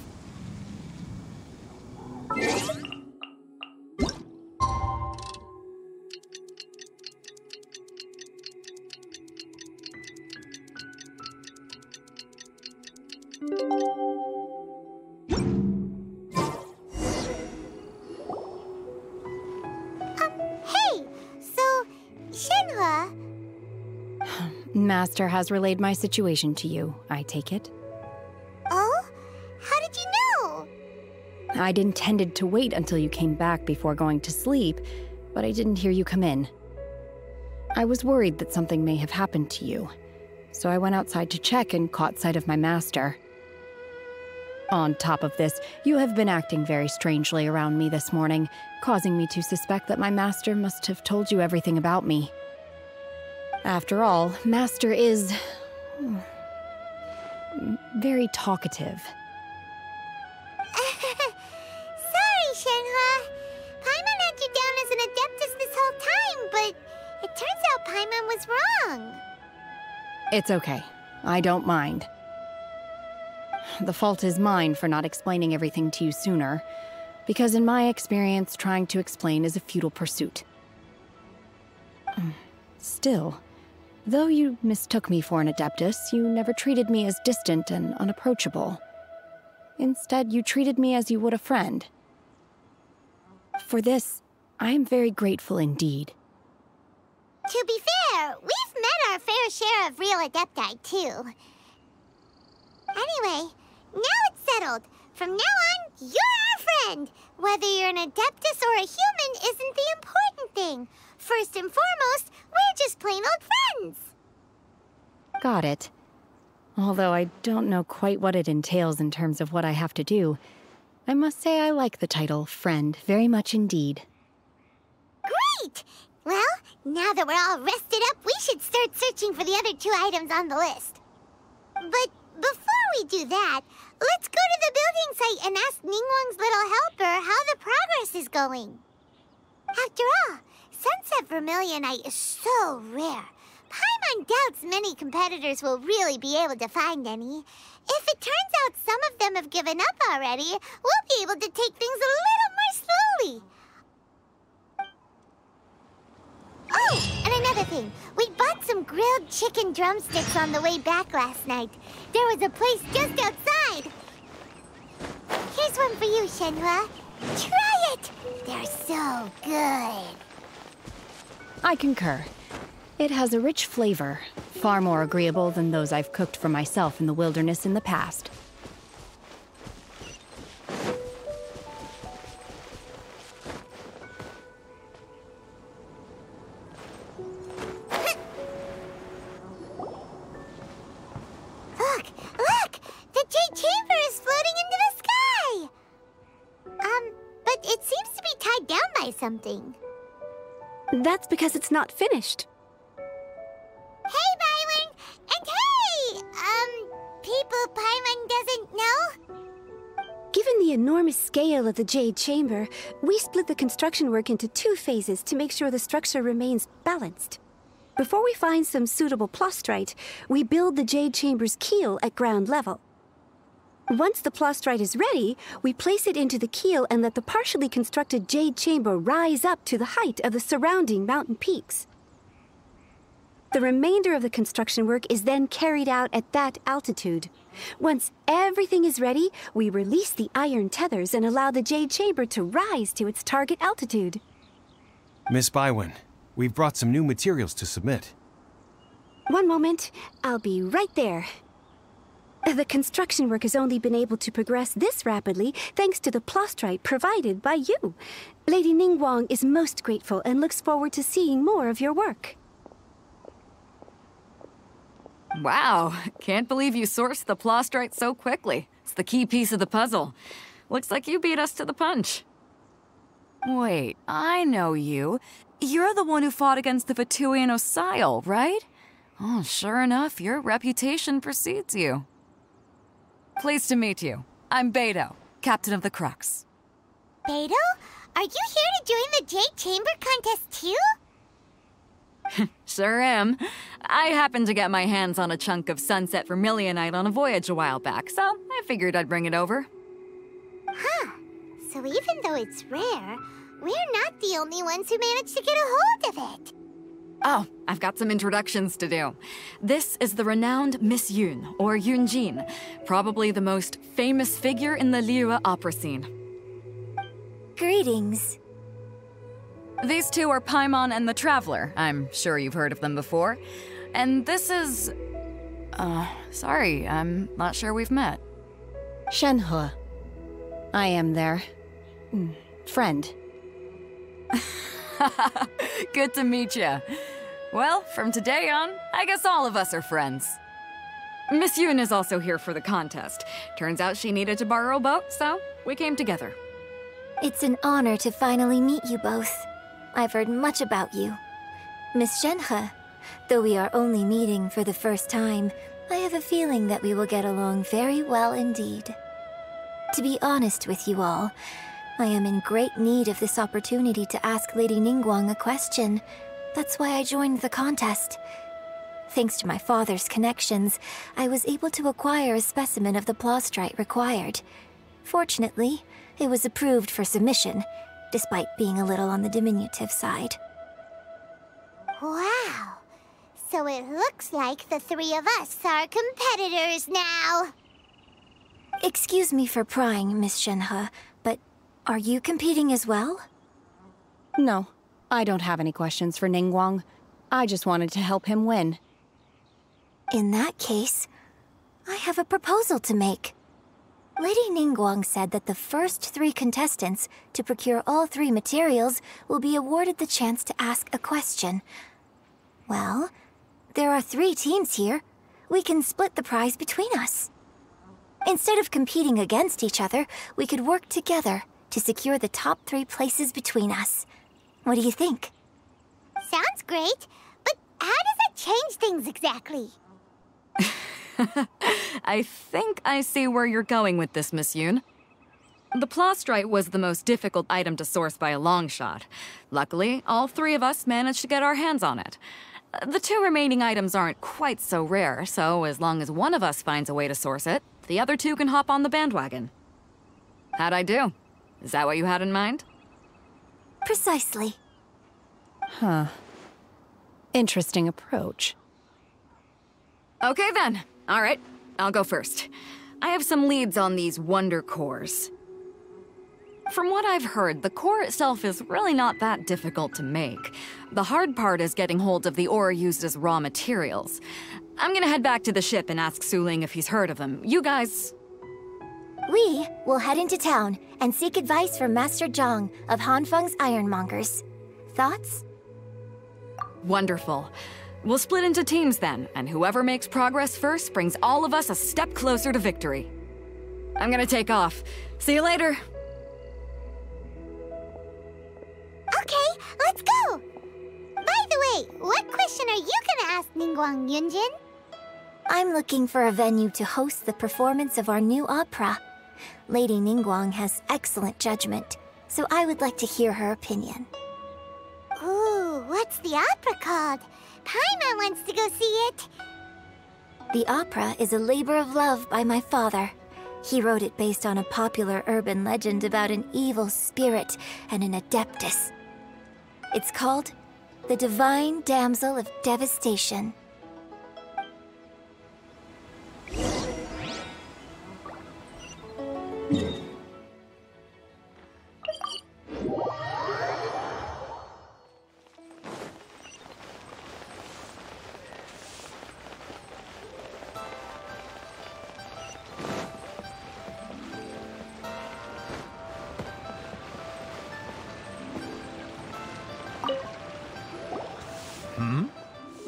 Hey! So, Shenhe... Master has relayed my situation to you, I take it. Oh? How did you know? I'd intended to wait until you came back before going to sleep, but I didn't hear you come in. I was worried that something may have happened to you, so I went outside to check and caught sight of my master. On top of this, you have been acting very strangely around me this morning, causing me to suspect that my master must have told you everything about me. After all, Master is... very talkative. Sorry, Shenhe. Paimon had you down as an adeptus this whole time, but it turns out Paimon was wrong. It's okay. I don't mind. The fault is mine for not explaining everything to you sooner, because in my experience, trying to explain is a futile pursuit. Still, though you mistook me for an adeptus, you never treated me as distant and unapproachable. Instead, you treated me as you would a friend. For this, I am very grateful indeed. To be fair, we've met our fair share of real adepti, too. Anyway, now it's settled. From now on, you're our friend. Whether you're an adeptus or a human isn't the important thing. First and foremost, we're just plain old friends. Got it. Although I don't know quite what it entails in terms of what I have to do, I must say I like the title friend very much indeed. Great! Well, now that we're all rested up, we should start searching for the other 2 items on the list. But before we do that, let's go to the building site and ask Ningguang's little helper how the progress is going. After all, Sunset Vermilionite is so rare. Paimon doubts many competitors will really be able to find any. If it turns out some of them have given up already, we'll be able to take things a little more slowly. Oh, and another thing. We bought some grilled chicken drumsticks on the way back last night. There was a place just outside. Here's one for you, Shenhe. Try it! They're so good. I concur. It has a rich flavor, far more agreeable than those I've cooked for myself in the wilderness in the past. Look! The Jade Chamber is floating into the sky! But it seems to be tied down by something. That's because it's not finished. Hey, Byron! And hey! People Paimon doesn't know? Given the enormous scale of the Jade Chamber, we split the construction work into 2 phases to make sure the structure remains balanced. Before we find some suitable plastrite, we build the Jade Chamber's keel at ground level. Once the plastrite is ready, we place it into the keel and let the partially constructed Jade Chamber rise up to the height of the surrounding mountain peaks. The remainder of the construction work is then carried out at that altitude. Once everything is ready, we release the iron tethers and allow the Jade Chamber to rise to its target altitude. Miss Bywin, we've brought some new materials to submit. One moment, I'll be right there. The construction work has only been able to progress this rapidly thanks to the plastrite provided by you. Lady Ningguang is most grateful and looks forward to seeing more of your work. Wow, can't believe you sourced the plastrite so quickly. It's the key piece of the puzzle. Looks like you beat us to the punch. Wait, I know you. You're the one who fought against the Feiyun Osile, right? Oh, sure enough, your reputation precedes you. Pleased to meet you. I'm Beidou, captain of the Crux. Beidou? Are you here to join the Jade Chamber contest too? Sure am. I happened to get my hands on a chunk of sunset vermilionite on a voyage a while back, so I figured I'd bring it over. Huh. So even though it's rare, we're not the only ones who managed to get a hold of it. Oh, I've got some introductions to do. This is the renowned Miss Yun, or Yunjin, probably the most famous figure in the Liyue opera scene. Greetings. These two are Paimon and the Traveler. I'm sure you've heard of them before. And this is... sorry, I'm not sure we've met. Shenhe. I am their... friend. Good to meet you. Well, from today on, I guess all of us are friends. Miss Yun is also here for the contest. Turns out she needed to borrow a boat, so we came together. It's an honor to finally meet you both. I've heard much about you. Miss Shenhe, though we are only meeting for the first time, I have a feeling that we will get along very well indeed. To be honest with you all, I am in great need of this opportunity to ask Lady Ningguang a question. That's why I joined the contest. Thanks to my father's connections, I was able to acquire a specimen of the plastrite required. Fortunately, it was approved for submission, despite being a little on the diminutive side. Wow. So it looks like the three of us are competitors now. Excuse me for prying, Miss Shenhe, but are you competing as well? No, I don't have any questions for Ningguang. I just wanted to help him win. In that case, I have a proposal to make. Lady Ningguang said that the first 3 contestants to procure all 3 materials will be awarded the chance to ask a question. Well, there are 3 teams here. We can split the prize between us. Instead of competing against each other, we could work together to secure the top 3 places between us. What do you think? Sounds great, but how does that change things exactly? I think I see where you're going with this, Miss Yun. The plastrite was the most difficult item to source by a long shot. Luckily, all 3 of us managed to get our hands on it. The 2 remaining items aren't quite so rare, so as long as one of us finds a way to source it, the other 2 can hop on the bandwagon. How'd I do? Is that what you had in mind? Precisely. Huh. Interesting approach. Okay then. All right, I'll go first. I have some leads on these wonder cores. From what I've heard, the core itself is really not that difficult to make. The hard part is getting hold of the ore used as raw materials. I'm gonna head back to the ship and ask Su Ling if he's heard of them. You guys... We will head into town and seek advice from Master Zhang of Hanfeng's Ironmongers. Thoughts? Wonderful. We'll split into teams then, and whoever makes progress first brings all of us a step closer to victory. I'm gonna take off. See you later. Okay, let's go! By the way, what question are you gonna ask Ningguang, Yunjin? I'm looking for a venue to host the performance of our new opera. Lady Ningguang has excellent judgment, so I would like to hear her opinion. Ooh, what's the opera called? Paimon wants to go see it. The opera is a labor of love by my father. He wrote it based on a popular urban legend about an evil spirit and an adeptus. It's called The Divine Damsel of Devastation.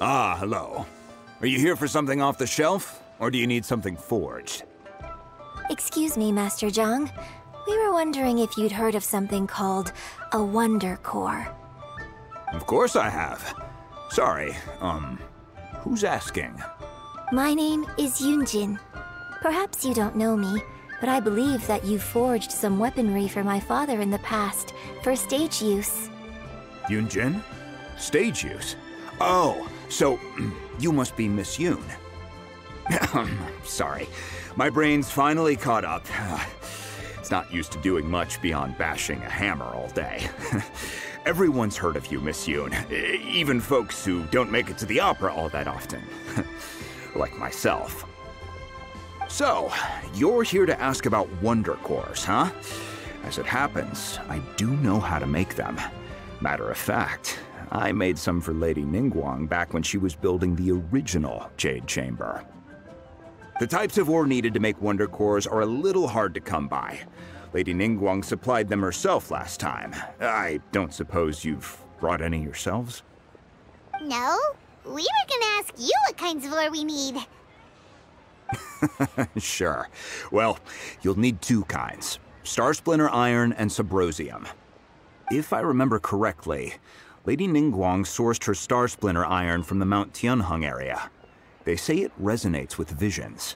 Ah, hello. Are you here for something off the shelf, or do you need something forged? Excuse me, Master Zhang. We were wondering if you'd heard of something called a Wonder Core. Of course I have. Sorry, who's asking? My name is Yunjin. Perhaps you don't know me, but I believe that you forged some weaponry for my father in the past, for stage use. Yunjin? Stage use? Oh, so you must be Miss Yoon. Sorry, my brain's finally caught up. It's not used to doing much beyond bashing a hammer all day. Everyone's heard of you, Miss Yoon, even folks who don't make it to the opera all that often. Like myself. So, you're here to ask about wonder cores, huh? As it happens, I do know how to make them. Matter of fact, I made some for Lady Ningguang back when she was building the original Jade Chamber. The types of ore needed to make wonder cores are a little hard to come by. Lady Ningguang supplied them herself last time. I don't suppose you've brought any yourselves? No, we were gonna ask you what kinds of ore we need. Sure. Well, you'll need two kinds. Starplinter Iron and Subrosium. If I remember correctly, Lady Ningguang sourced her Starplinter Iron from the Mount Tianheng area. They say it resonates with visions.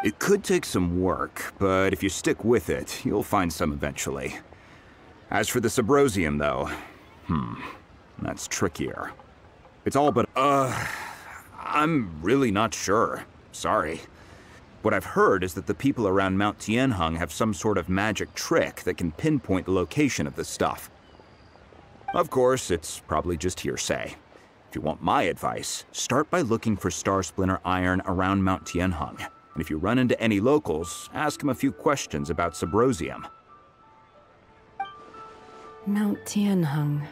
It could take some work, but if you stick with it, you'll find some eventually. As for the Subrosium, though, that's trickier. It's all but, I'm really not sure. Sorry. What I've heard is that the people around Mount Tianheng have some sort of magic trick that can pinpoint the location of the stuff. Of course, it's probably just hearsay. If you want my advice, start by looking for Starplinter Iron around Mount Tianheng. And if you run into any locals, ask them a few questions about Subrosium. Mount Tianheng.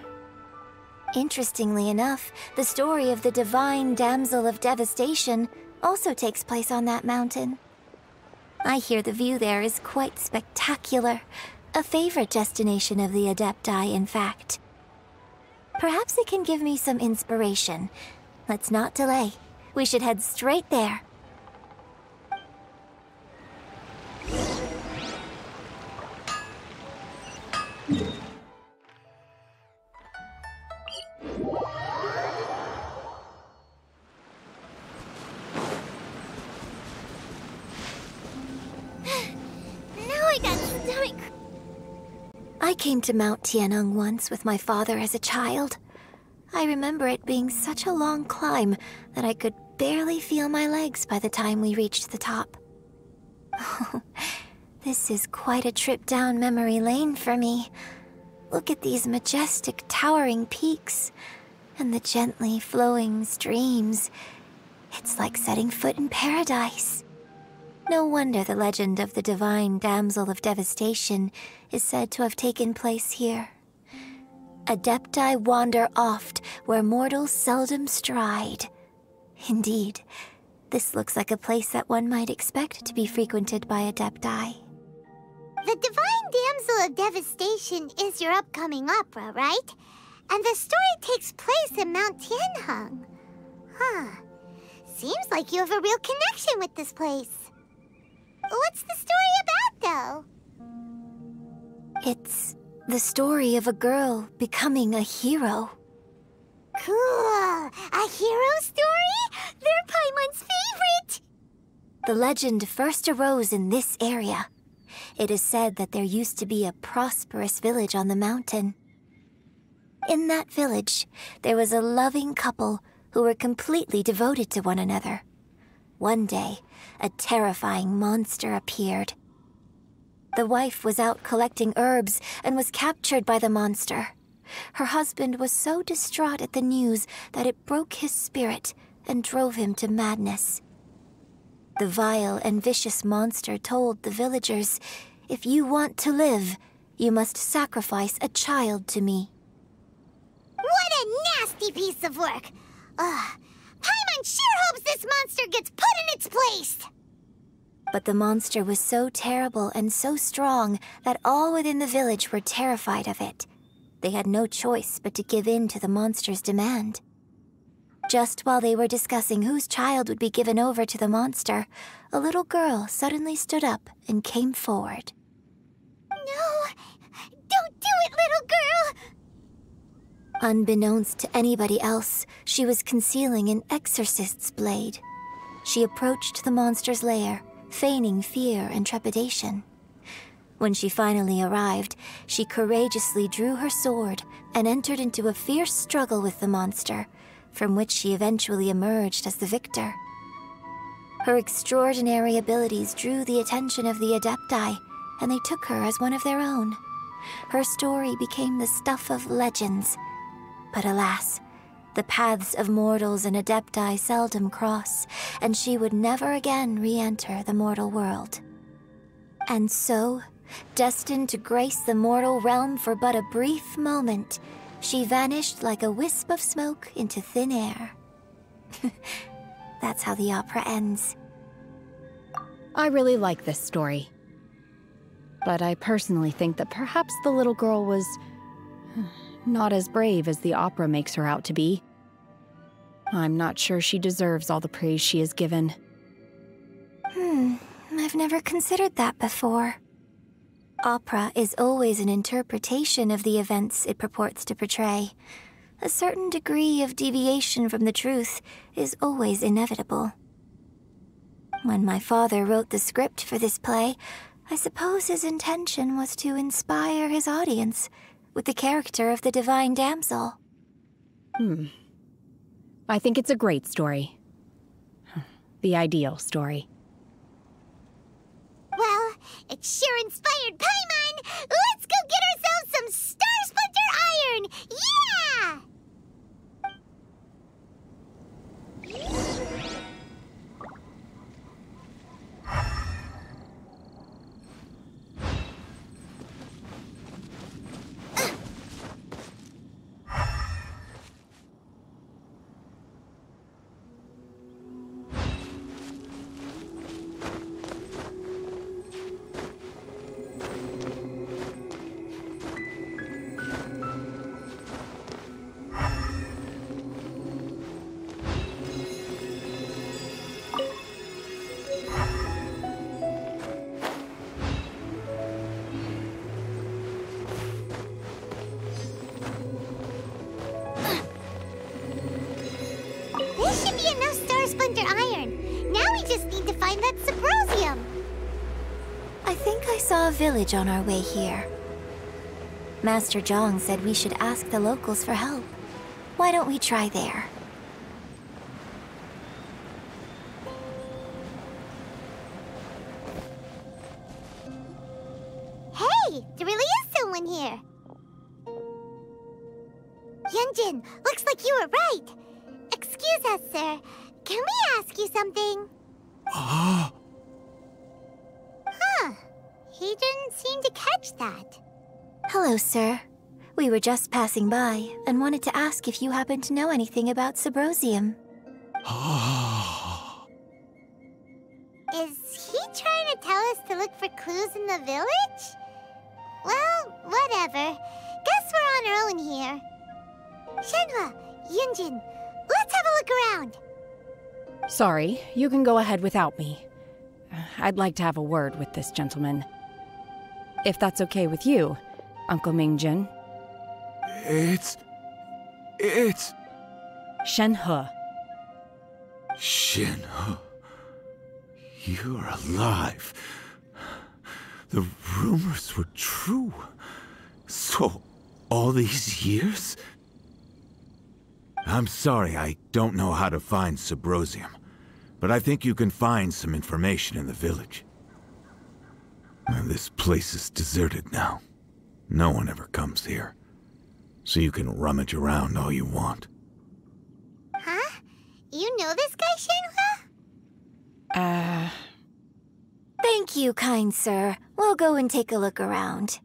Interestingly enough, the story of the divine damsel of devastation also takes place on that mountain. I hear the view there is quite spectacular. A favorite destination of the Adepti, in fact. Perhaps it can give me some inspiration. Let's not delay. We should head straight there. I came to Mount Tianheng once with my father as a child. I remember it being such a long climb that I could barely feel my legs by the time we reached the top. This is quite a trip down memory lane for me. Look at these majestic towering peaks and the gently flowing streams. It's like setting foot in paradise. No wonder the legend of the divine damsel of devastation is said to have taken place here. Adepti wander oft where mortals seldom stride. Indeed, this looks like a place that one might expect to be frequented by Adepti. The divine damsel of devastation is your upcoming opera, right? And the story takes place in Mount Tianheng. Huh. Seems like you have a real connection with this place. What's the story about, though? It's the story of a girl becoming a hero. Cool! A hero story? They're Paimon's favorite! The legend first arose in this area. It is said that there used to be a prosperous village on the mountain. In that village, there was a loving couple who were completely devoted to one another. One day, a terrifying monster appeared. The wife was out collecting herbs and was captured by the monster. Her husband was so distraught at the news that it broke his spirit and drove him to madness. The vile and vicious monster told the villagers, "If you want to live, you must sacrifice a child to me." What a nasty piece of work! Paimon sure hopes this monster gets put in its place! But the monster was so terrible and so strong that all within the village were terrified of it. They had no choice but to give in to the monster's demand. Just while they were discussing whose child would be given over to the monster, a little girl suddenly stood up and came forward. No! Don't do it, little girl! Unbeknownst to anybody else, she was concealing an exorcist's blade. She approached the monster's lair, feigning fear and trepidation. When she finally arrived, she courageously drew her sword and entered into a fierce struggle with the monster, from which she eventually emerged as the victor. Her extraordinary abilities drew the attention of the Adepti, and they took her as one of their own. Her story became the stuff of legends. But alas, the paths of mortals and Adepti seldom cross, and she would never again re-enter the mortal world. And so, destined to grace the mortal realm for but a brief moment, she vanished like a wisp of smoke into thin air. That's how the opera ends. I really like this story. But I personally think that perhaps the little girl was not as brave as the opera makes her out to be. I'm not sure she deserves all the praise she is given. I've never considered that before. Opera is always an interpretation of the events it purports to portray. A certain degree of deviation from the truth is always inevitable. When my father wrote the script for this play, I suppose his intention was to inspire his audience with the character of the divine damsel. I think it's a great story. The ideal story. Well, it sure inspired Paimon! Let's go get ourselves some Starsplinter Iron! Yeah! There should be enough Starsplinter Iron. Now we just need to find that Subrosium. I think I saw a village on our way here. Master Zhang said we should ask the locals for help. Why don't we try there? Hey, there really is someone here. Yunjin, looks like you were right. Excuse us, sir. Can we ask you something? Huh. He didn't seem to catch that. Hello, sir. We were just passing by and wanted to ask if you happen to know anything about Subrosium. Is he trying to tell us to look for clues in the village? Well, whatever. Guess we're on our own here. Shenhe, Yunjin, let's have a look around. Sorry, you can go ahead without me. I'd like to have a word with this gentleman. If that's okay with you, Uncle Mingjin. It's... Shenhe. Shenhe. You're alive. The rumors were true. So, all these years? I'm sorry, I don't know how to find Subrosium, but I think you can find some information in the village. This place is deserted now. No one ever comes here, so you can rummage around all you want. Huh? You know this guy, Shenhe? Thank you, kind sir. We'll go and take a look around.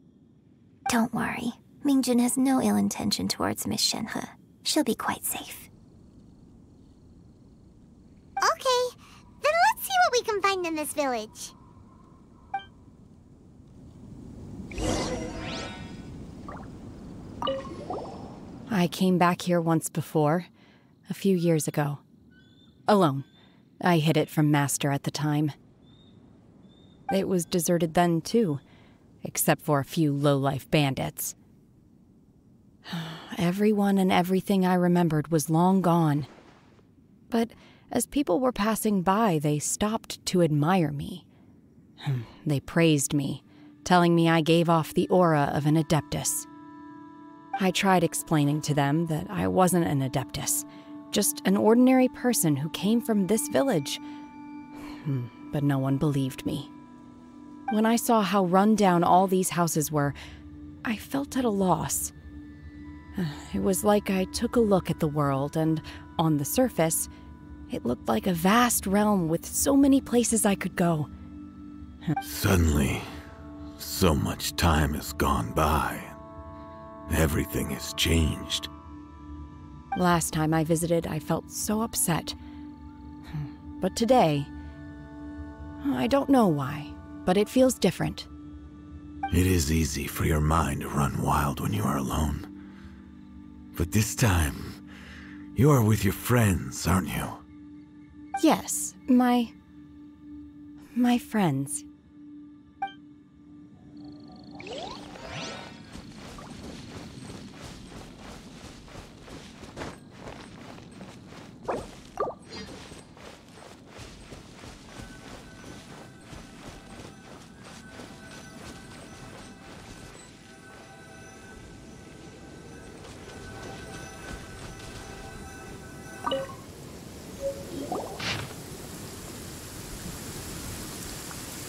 Don't worry. Mingjin has no ill intention towards Miss Shenhe. She'll be quite safe. Okay, then let's see what we can find in this village. I came back here once before, a few years ago. Alone. I hid it from Master at the time. It was deserted then, too, except for a few low-life bandits. Everyone and everything I remembered was long gone. But as people were passing by, they stopped to admire me. They praised me, telling me I gave off the aura of an Adeptus. I tried explaining to them that I wasn't an Adeptus, Just an ordinary person who came from this village. But no one believed me. When I saw how run down all these houses were, I felt at a loss. It was like I took a look at the world, and on the surface, it looked like a vast realm with so many places I could go. Suddenly, so much time has gone by. Everything has changed. Last time I visited, I felt so upset. But today, I don't know why, but it feels different. It is easy for your mind to run wild when you are alone. But this time, you are with your friends, aren't you? Yes, my friends.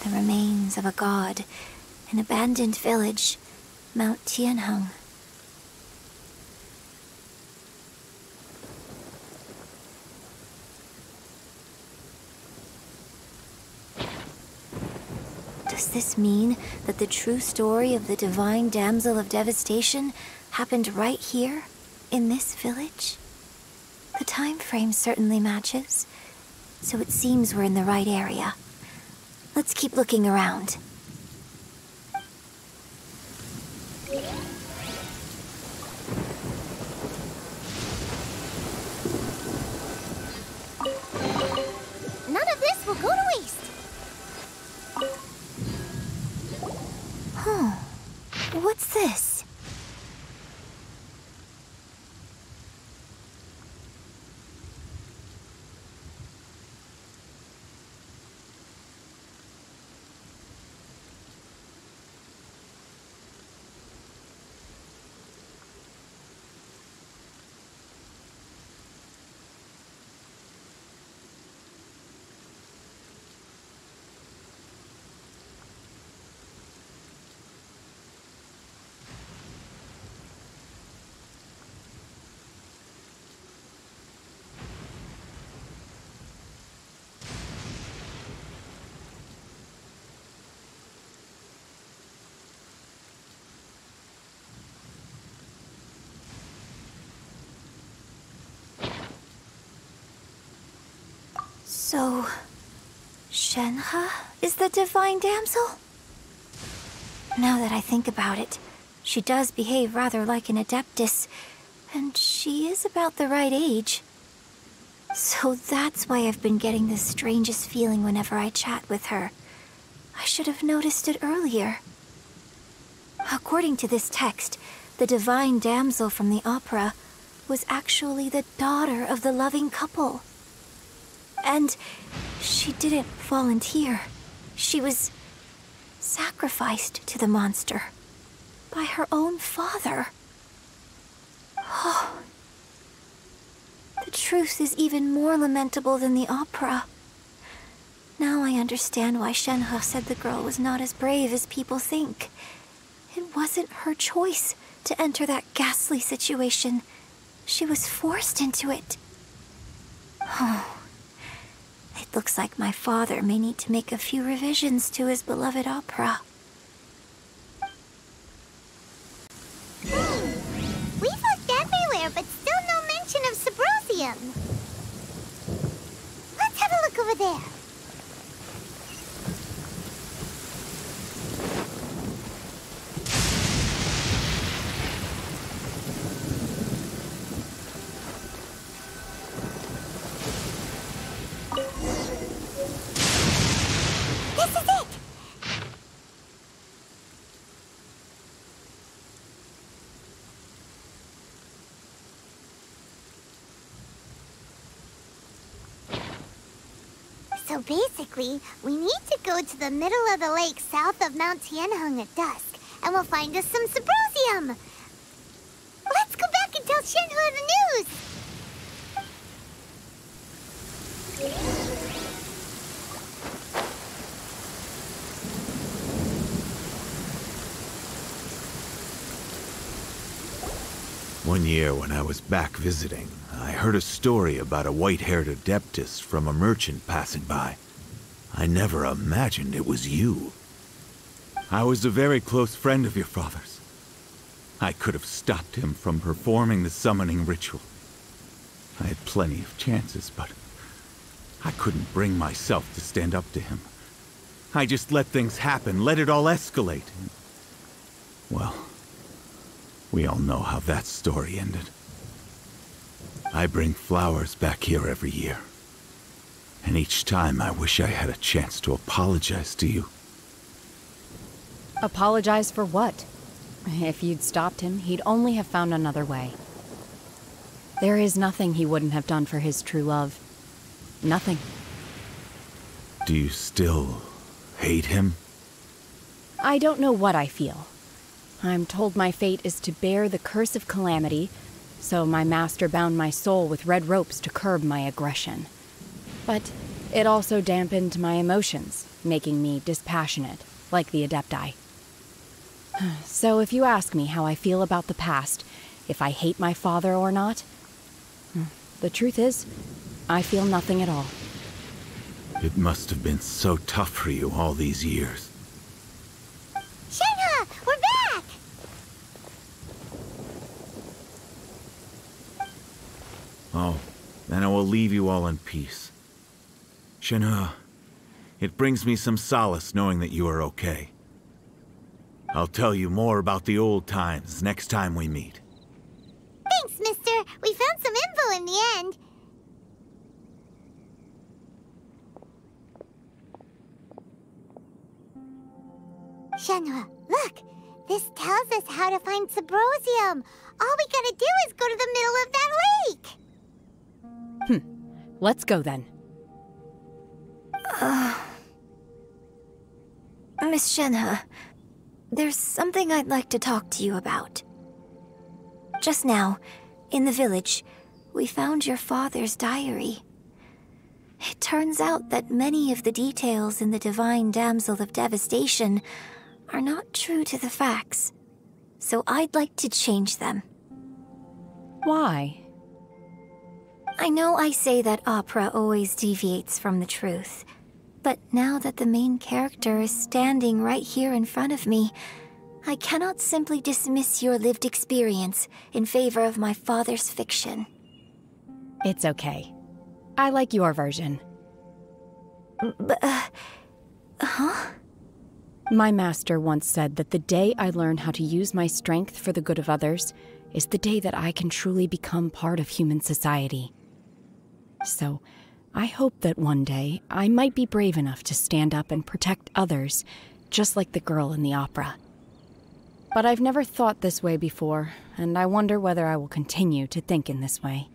The remains of a god, an abandoned village, Mount Tianheng. Does this mean that the true story of the divine damsel of devastation happened right here, in this village? The time frame certainly matches, so it seems we're in the right area. Let's keep looking around. None of this will go to waste. What's this? So, Shenhe is the divine damsel? Now that I think about it, she does behave rather like an adeptus, and she is about the right age. So that's why I've been getting the strangest feeling whenever I chat with her. I should have noticed it earlier. According to this text, the divine damsel from the opera was actually the daughter of the loving couple. And she didn't volunteer. She was sacrificed to the monster by her own father. Oh, the truth is even more lamentable than the opera. Now I understand why Shenhe said the girl was not as brave as people think. It wasn't her choice to enter that ghastly situation. She was forced into it. Oh. It looks like my father may need to make a few revisions to his beloved opera. We've looked everywhere, but still no mention of Subrosium. Let's have a look over there. This is it! So basically, we need to go to the middle of the lake south of Mount Tianheng at dusk, and we'll find us some Subrosium! Let's go back and tell Shenhe the news! One year when I was back visiting, I heard a story about a white-haired adeptus from a merchant passing by. I never imagined it was you. I was a very close friend of your father's. I could have stopped him from performing the summoning ritual. I had plenty of chances, but I couldn't bring myself to stand up to him. I just let things happen, let it all escalate. Well, we all know how that story ended. I bring flowers back here every year. And each time I wish I had a chance to apologize to you. Apologize for what? If you'd stopped him, he'd only have found another way. There is nothing he wouldn't have done for his true love. Nothing. Do you still hate him? I don't know what I feel. I'm told my fate is to bear the curse of calamity, so my master bound my soul with red ropes to curb my aggression. But it also dampened my emotions, making me dispassionate, like the Adepti. So if you ask me how I feel about the past, if I hate my father or not, the truth is, I feel nothing at all. It must have been so tough for you all these years. Shenhe, we're back! Oh, then I will leave you all in peace. Shenhe, it brings me some solace knowing that you are okay. I'll tell you more about the old times next time we meet. Thanks, mister. We found some info in the end. Shenhe, look! This tells us how to find Subrosium. All we gotta do is go to the middle of that lake! Let's go then. Miss Shenhe, there's something I'd like to talk to you about. Just now, in the village, we found your father's diary. It turns out that many of the details in the Divine Damsel of Devastation are not true to the facts, so I'd like to change them. Why? I know I say that opera always deviates from the truth, but now that the main character is standing right here in front of me, I cannot simply dismiss your lived experience in favor of my father's fiction. It's okay. I like your version. Huh? My master once said that the day I learn how to use my strength for the good of others is the day that I can truly become part of human society. So, I hope that one day I might be brave enough to stand up and protect others, just like the girl in the opera. But I've never thought this way before, and I wonder whether I will continue to think in this way.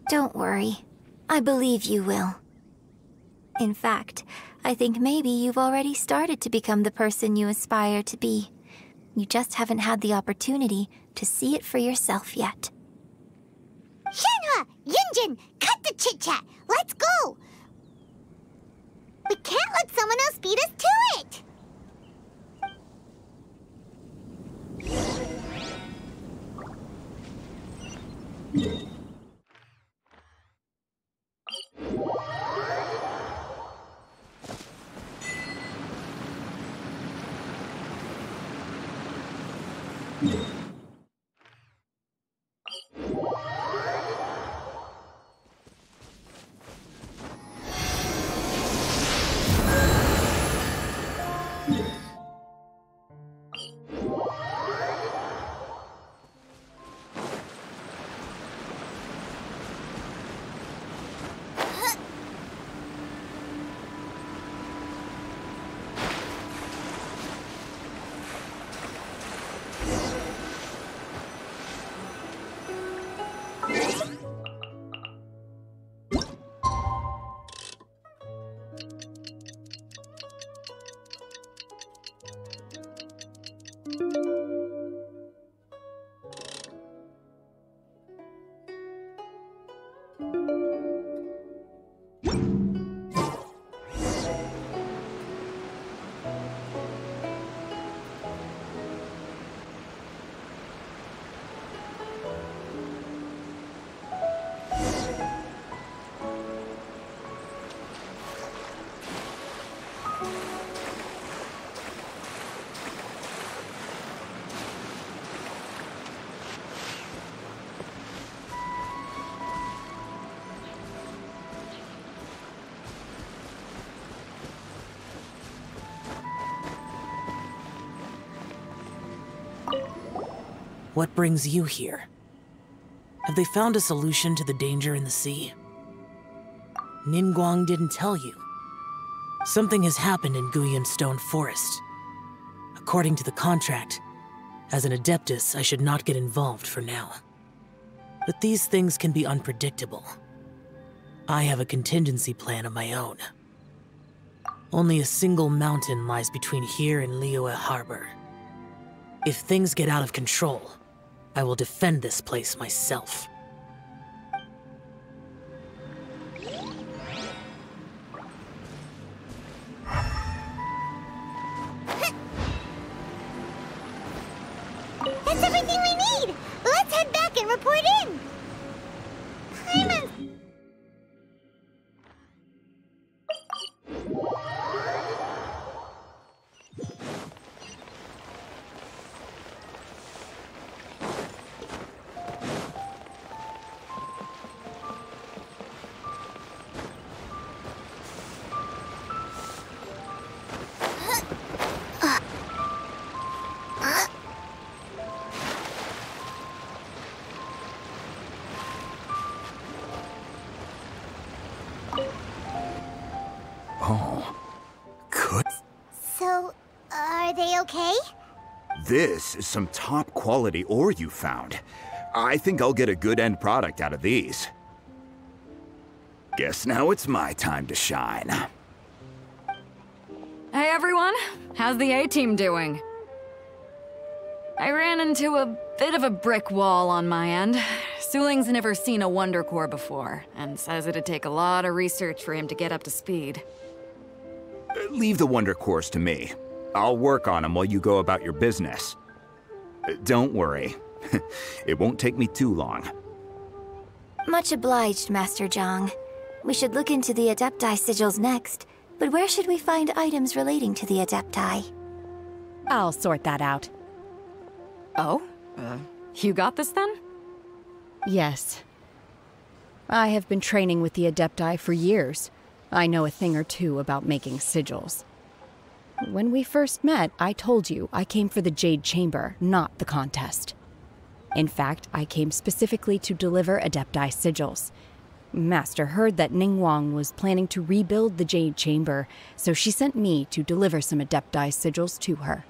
Don't worry. I believe you will. In fact, I think maybe you've already started to become the person you aspire to be. You just haven't had the opportunity to see it for yourself yet. Shenhe! Yunjin! Cut the chit-chat! Let's go! We can't let someone else beat us to it! What brings you here? Have they found a solution to the danger in the sea? Ningguang didn't tell you. Something has happened in Guyun Stone Forest. According to the contract, as an Adeptus, I should not get involved for now. But these things can be unpredictable. I have a contingency plan of my own. Only a single mountain lies between here and Liyue Harbor. If things get out of control, I will defend this place myself. That's everything we need! Let's head back and report in! So, are they okay? This is some top-quality ore you found. I think I'll get a good end product out of these. Guess now it's my time to shine. Hey everyone, how's the A-team doing? I ran into a bit of a brick wall on my end. Suling's never seen a Wonder Core before, and says it'd take a lot of research for him to get up to speed. Leave the Wonder Cores to me. I'll work on them while you go about your business. Don't worry. It won't take me too long. Much obliged, Master Zhang. We should look into the Adepti sigils next, but where should we find items relating to the Adepti? I'll sort that out. Oh? You got this then? Yes. I have been training with the Adepti for years. I know a thing or two about making sigils. When we first met, I told you I came for the Jade Chamber, not the contest. In fact, I came specifically to deliver Adepti sigils. Master heard that Ningguang was planning to rebuild the Jade Chamber, so she sent me to deliver some Adepti sigils to her.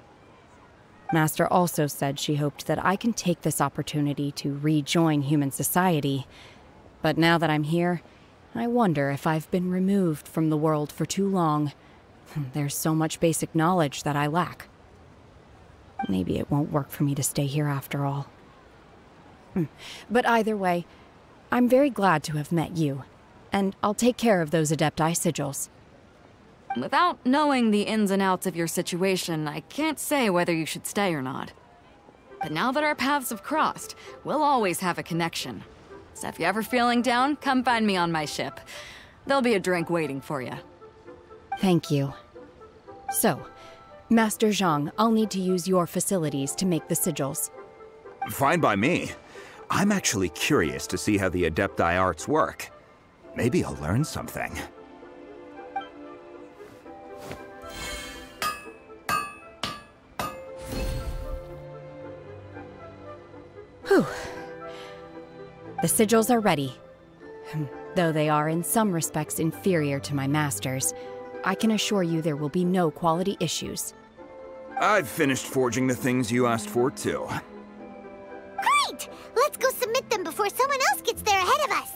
Master also said she hoped that I can take this opportunity to rejoin human society. But now that I'm here, I wonder if I've been removed from the world for too long. There's so much basic knowledge that I lack. Maybe it won't work for me to stay here after all. But either way, I'm very glad to have met you, and I'll take care of those Adepti sigils. Without knowing the ins and outs of your situation, I can't say whether you should stay or not. But now that our paths have crossed, we'll always have a connection. So if you're ever feeling down, come find me on my ship. There'll be a drink waiting for you. Thank you. So, Master Zhang, I'll need to use your facilities to make the sigils. Fine by me. I'm actually curious to see how the Adepti arts work. Maybe I'll learn something. Whew. The sigils are ready. Though they are in some respects inferior to my master's, I can assure you there will be no quality issues. I've finished forging the things you asked for, too. Great! Let's go submit them before someone else gets there ahead of us!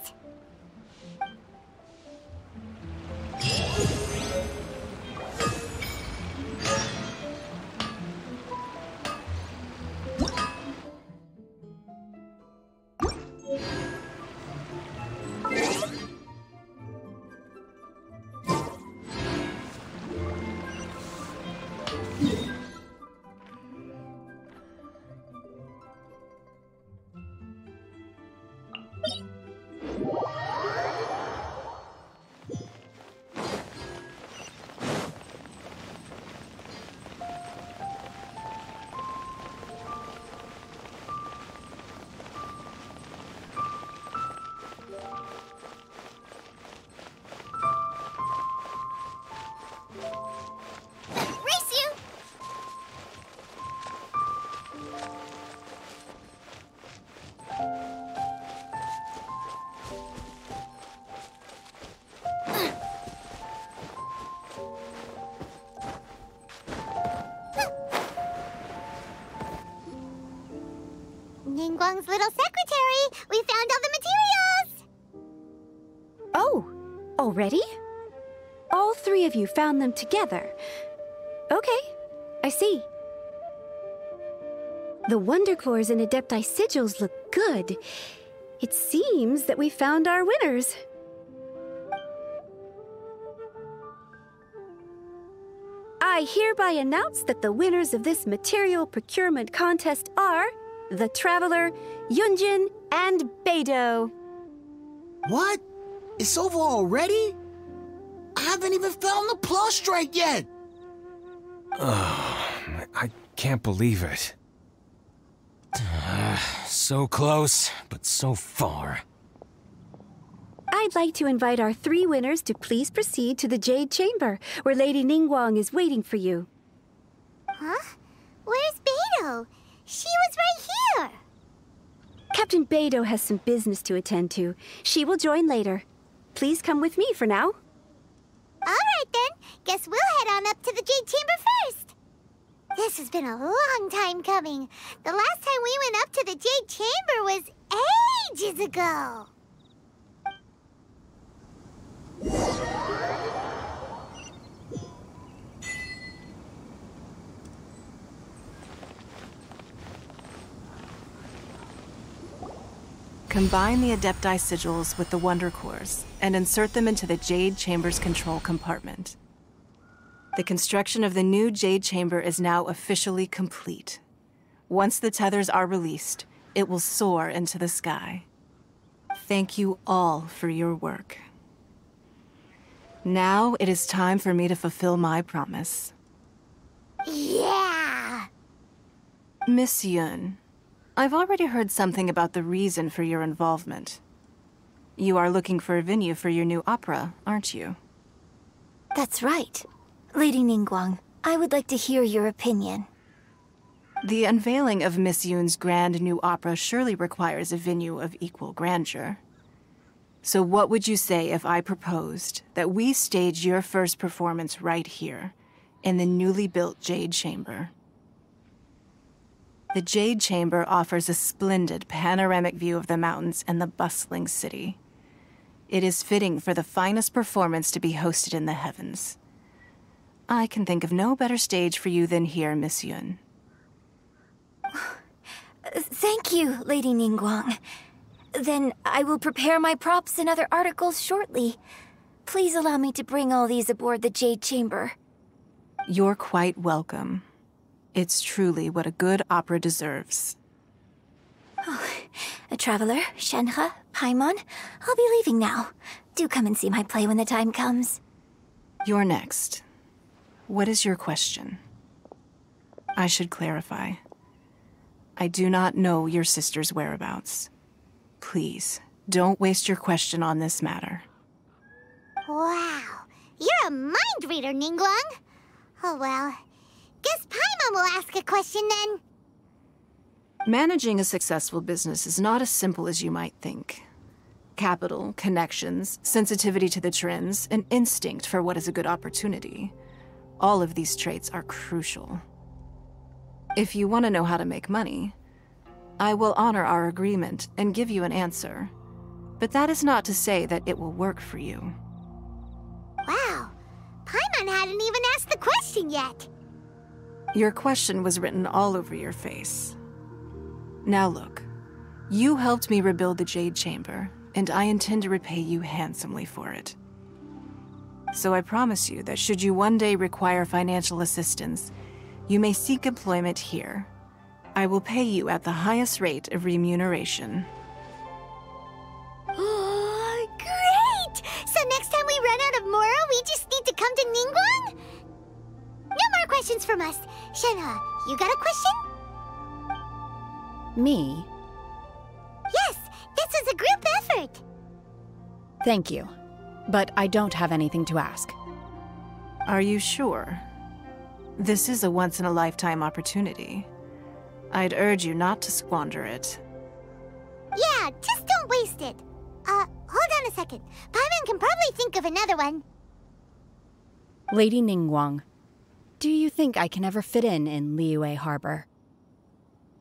little secretary. We found all the materials. Oh, already? All three of you found them together. Okay, I see. The Wondercores and Adepti sigils look good. It seems that we found our winners. I hereby announce that the winners of this material procurement contest are the Traveler, Yunjin, and Beidou. What? It's over already? I haven't even found the Plustrite yet! I can't believe it. So close, but so far. I'd like to invite our three winners to please proceed to the Jade Chamber, where Lady Ningguang is waiting for you. Huh? Where's Beidou? She was right here! Captain Beidou has some business to attend to. She will join later. Please come with me for now. Alright then, guess we'll head on up to the Jade Chamber first. This has been a long time coming. The last time we went up to the Jade Chamber was ages ago. Combine the Adepti sigils with the Wonder Cores and insert them into the Jade Chamber's control compartment. The construction of the new Jade Chamber is now officially complete. Once the tethers are released, it will soar into the sky. Thank you all for your work. Now it is time for me to fulfill my promise. Yeah! Miss Yun, I've already heard something about the reason for your involvement. You are looking for a venue for your new opera, aren't you? That's right. Lady Ningguang, I would like to hear your opinion. The unveiling of Miss Yun's grand new opera surely requires a venue of equal grandeur. So what would you say if I proposed that we stage your first performance right here, in the newly built Jade Chamber? The Jade Chamber offers a splendid panoramic view of the mountains and the bustling city. It is fitting for the finest performance to be hosted in the heavens. I can think of no better stage for you than here, Miss Yun. Thank you, Lady Ningguang. Then I will prepare my props and other articles shortly. Please allow me to bring all these aboard the Jade Chamber. You're quite welcome. It's truly what a good opera deserves. Oh, a traveler, Shenhe, Paimon, I'll be leaving now. Do come and see my play when the time comes. You're next. What is your question? I should clarify. I do not know your sister's whereabouts. Please, don't waste your question on this matter. Wow, you're a mind reader, Ningguang. Oh well, guess Paimon will ask a question then. Managing a successful business is not as simple as you might think. Capital, connections, sensitivity to the trends, and instinct for what is a good opportunity. All of these traits are crucial. If you want to know how to make money, I will honor our agreement and give you an answer. But that is not to say that it will work for you. Wow, Paimon hadn't even asked the question yet. Your question was written all over your face. Now look, you helped me rebuild the Jade Chamber, and I intend to repay you handsomely for it. So I promise you that should you one day require financial assistance, you may seek employment here. I will pay you at the highest rate of remuneration. Oh, great! So next time we run out of Moro, we just need to come to Ningguang? No more questions from us. Shenhe, you got a question? Me? Yes, this is a group effort. Thank you. But I don't have anything to ask. Are you sure? This is a once-in-a-lifetime opportunity. I'd urge you not to squander it. Yeah, just don't waste it. Hold on a second. Paimon can probably think of another one. Lady Ningguang, do you think I can ever fit in Liyue Harbor?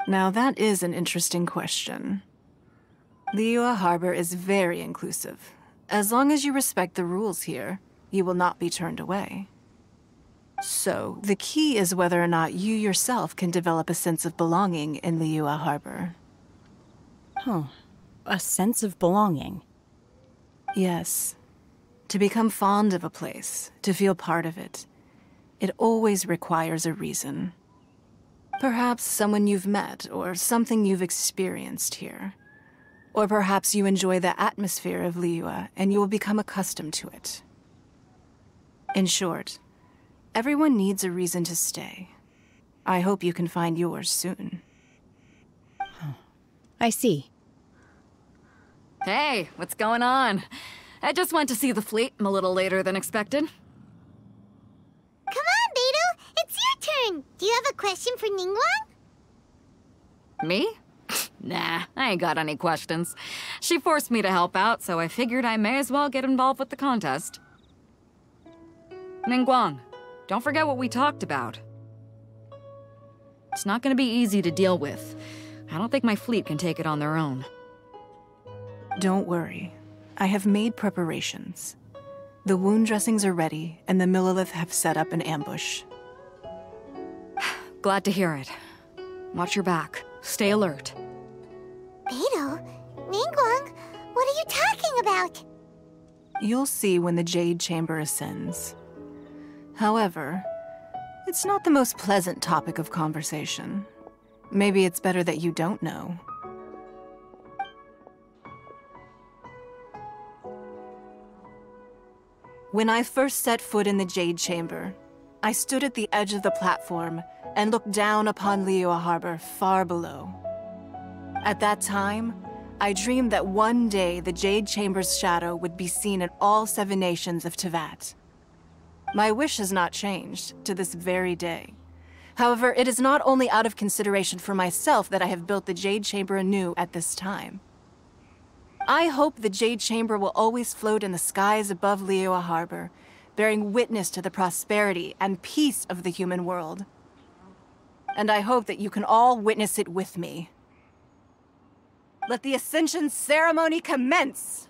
Now that is an interesting question. Liyue Harbor is very inclusive. As long as you respect the rules here, you will not be turned away. So, the key is whether or not you yourself can develop a sense of belonging in Liyue Harbor. Huh. A sense of belonging? Yes. To become fond of a place, to feel part of it, it always requires a reason. Perhaps someone you've met, or something you've experienced here. Or perhaps you enjoy the atmosphere of Liyue and you will become accustomed to it. In short, everyone needs a reason to stay. I hope you can find yours soon. I see. Hey, what's going on? I just went to see the fleet. I'm a little later than expected. Come on, Beidou! It's your turn! Do you have a question for Ningguang? Me? Nah, I ain't got any questions. She forced me to help out, so I figured I may as well get involved with the contest. Ningguang, don't forget what we talked about. It's not gonna be easy to deal with. I don't think my fleet can take it on their own. Don't worry. I have made preparations. The wound dressings are ready, and the Millilith have set up an ambush. Glad to hear it. Watch your back. Stay alert. Beidou? Ningguang? What are you talking about? You'll see when the Jade Chamber ascends. However, it's not the most pleasant topic of conversation. Maybe it's better that you don't know. When I first set foot in the Jade Chamber, I stood at the edge of the platform and looked down upon Liyue Harbor far below. At that time, I dreamed that one day the Jade Chamber's shadow would be seen in all 7 nations of Teyvat. My wish has not changed to this very day. However, it is not only out of consideration for myself that I have built the Jade Chamber anew at this time. I hope the Jade Chamber will always float in the skies above Liyue Harbor, bearing witness to the prosperity and peace of the human world. And I hope that you can all witness it with me. Let the Ascension ceremony commence!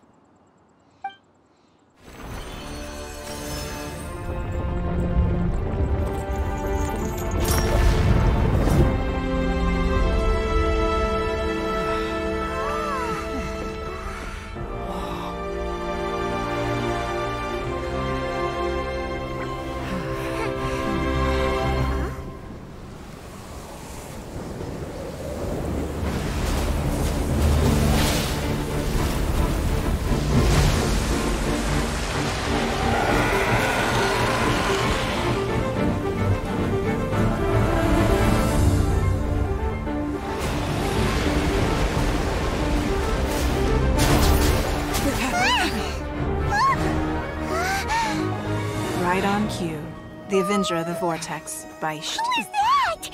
The Avenger of the Vortex, Beisht. Who is that?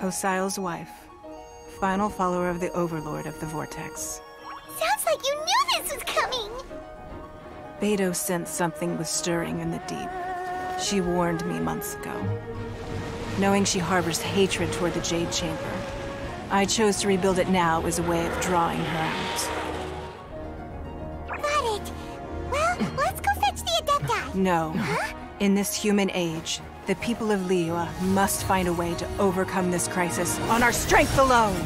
Osial's wife. Final follower of the Overlord of the Vortex. Sounds like you knew this was coming! Beidou sensed something was stirring in the deep. She warned me months ago. Knowing she harbors hatred toward the Jade Chamber, I chose to rebuild it now as a way of drawing her out. Got it. Well, let's go fetch the Adepti. No. Huh? In this human age, the people of Liyue must find a way to overcome this crisis on our strength alone!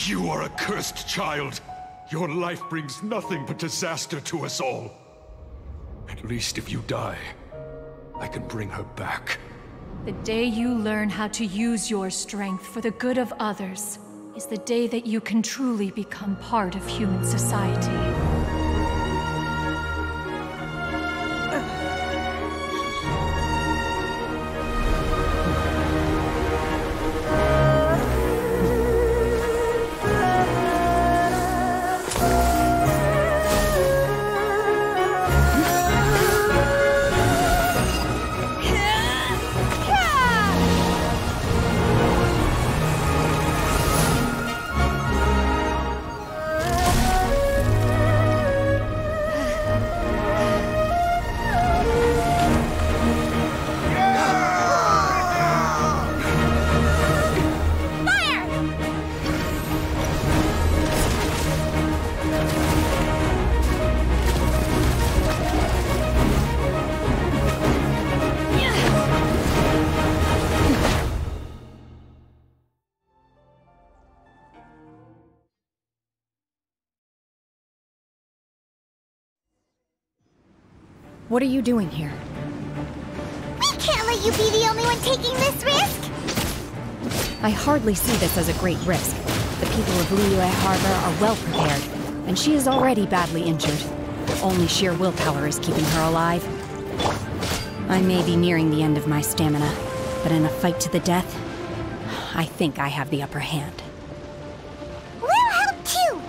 You are a cursed child. Your life brings nothing but disaster to us all. At least if you die, I can bring her back. The day you learn how to use your strength for the good of others is the day that you can truly become part of human society. What are you doing here? We can't let you be the only one taking this risk! I hardly see this as a great risk. The people of Liyue Harbor are well prepared, and she is already badly injured. Only sheer willpower is keeping her alive. I may be nearing the end of my stamina, but in a fight to the death, I think I have the upper hand. We'll help too!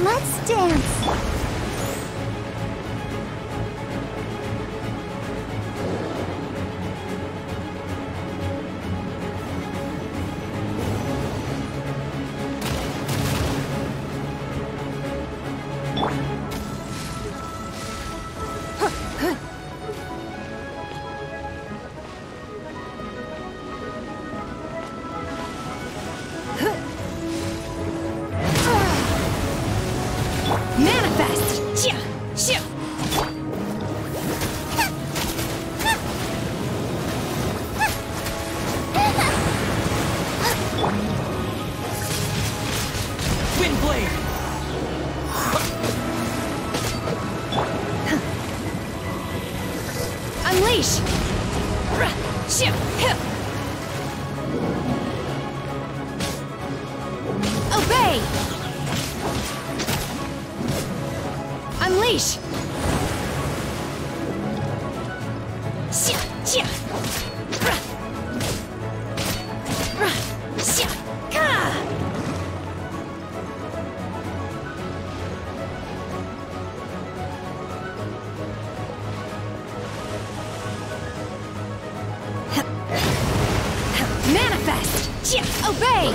Let's dance! Unleash! Obey! Unleash! Manifest! Obey!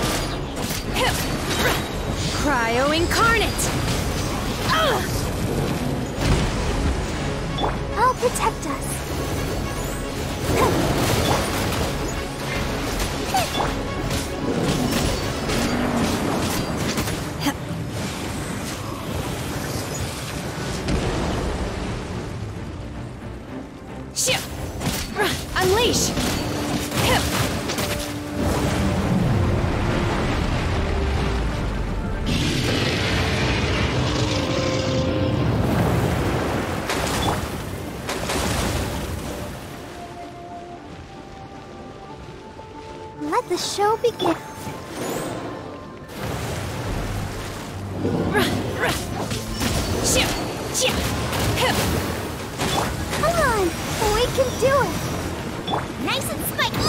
Cryo Incarnate! I'll protect us. Unleash! Let the show begin. Come on, we can do it. Nice and spiky.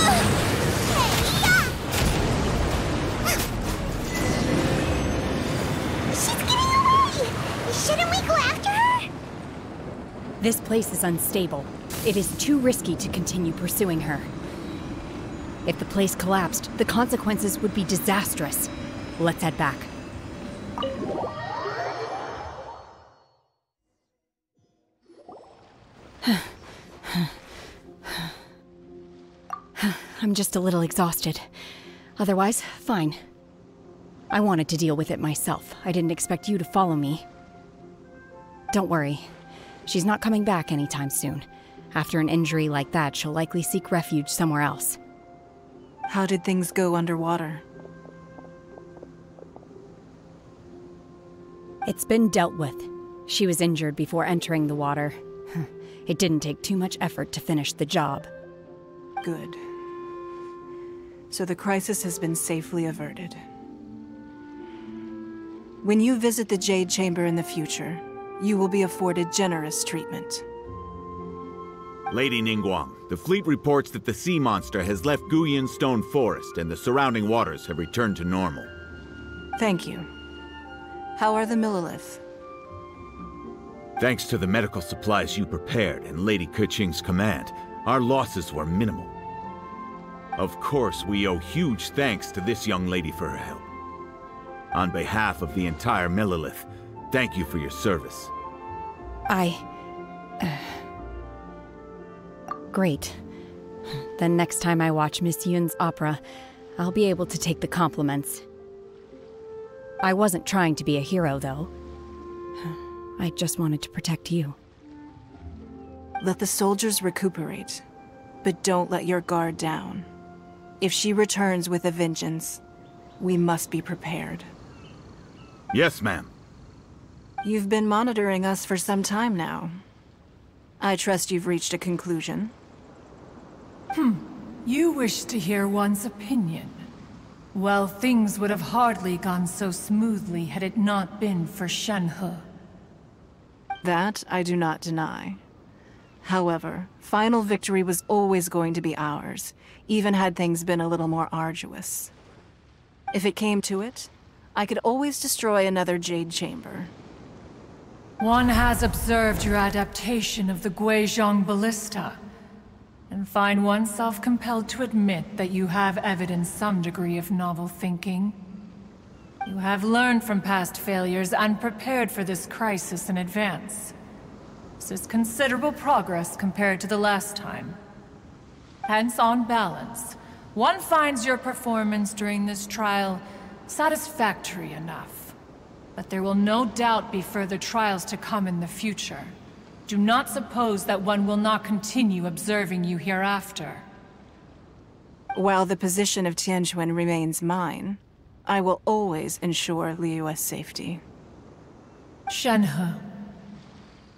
This place is unstable. It is too risky to continue pursuing her. If the place collapsed, the consequences would be disastrous. Let's head back. I'm just a little exhausted. Otherwise, fine. I wanted to deal with it myself. I didn't expect you to follow me. Don't worry. She's not coming back anytime soon. After an injury like that, she'll likely seek refuge somewhere else. How did things go underwater? It's been dealt with. She was injured before entering the water. It didn't take too much effort to finish the job. Good. So the crisis has been safely averted. When you visit the Jade Chamber in the future, you will be afforded generous treatment. Lady Ningguang, the fleet reports that the sea monster has left Guyun Stone Forest and the surrounding waters have returned to normal. Thank you. How are the Millilith? Thanks to the medical supplies you prepared and Lady Keqing's command, our losses were minimal. Of course, we owe huge thanks to this young lady for her help. On behalf of the entire Millilith, thank you for your service. Great. Then next time I watch Miss Yun's opera, I'll be able to take the compliments. I wasn't trying to be a hero, though. I just wanted to protect you. Let the soldiers recuperate, but don't let your guard down. If she returns with a vengeance, we must be prepared. Yes, ma'am. You've been monitoring us for some time now. I trust you've reached a conclusion. You wish to hear one's opinion. Well, things would have hardly gone so smoothly had it not been for Shenhe. That I do not deny. However, final victory was always going to be ours, even had things been a little more arduous. If it came to it, I could always destroy another Jade Chamber. One has observed your adaptation of the Guizhong Ballista, and find oneself compelled to admit that you have evidenced some degree of novel thinking. You have learned from past failures and prepared for this crisis in advance. This is considerable progress compared to the last time. Hence, on balance, one finds your performance during this trial satisfactory enough. But there will no doubt be further trials to come in the future. Do not suppose that one will not continue observing you hereafter. While the position of Tianquan remains mine, I will always ensure Liyue's safety. Shenhe,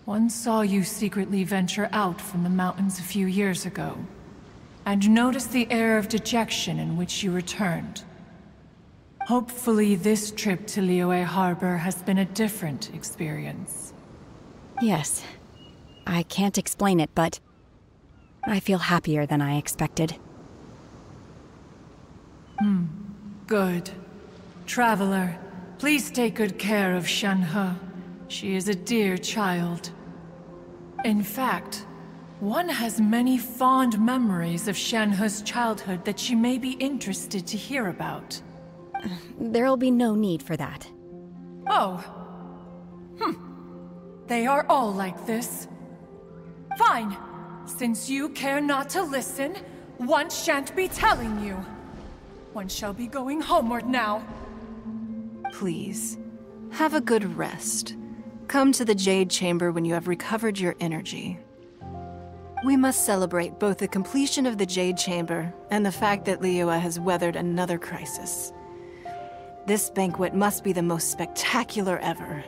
one saw you secretly venture out from the mountains a few years ago, and noticed the air of dejection in which you returned. Hopefully this trip to Liyue Harbor has been a different experience. Yes. I can't explain it, but I feel happier than I expected. Good. Traveler, please take good care of Shenhe. She is a dear child. In fact, one has many fond memories of Shenhe's childhood that she may be interested to hear about. There'll be no need for that. Oh. They are all like this. Fine. Since you care not to listen, one shan't be telling you. One shall be going homeward now. Please, have a good rest. Come to the Jade Chamber when you have recovered your energy. We must celebrate both the completion of the Jade Chamber and the fact that Liyue has weathered another crisis. This banquet must be the most spectacular ever.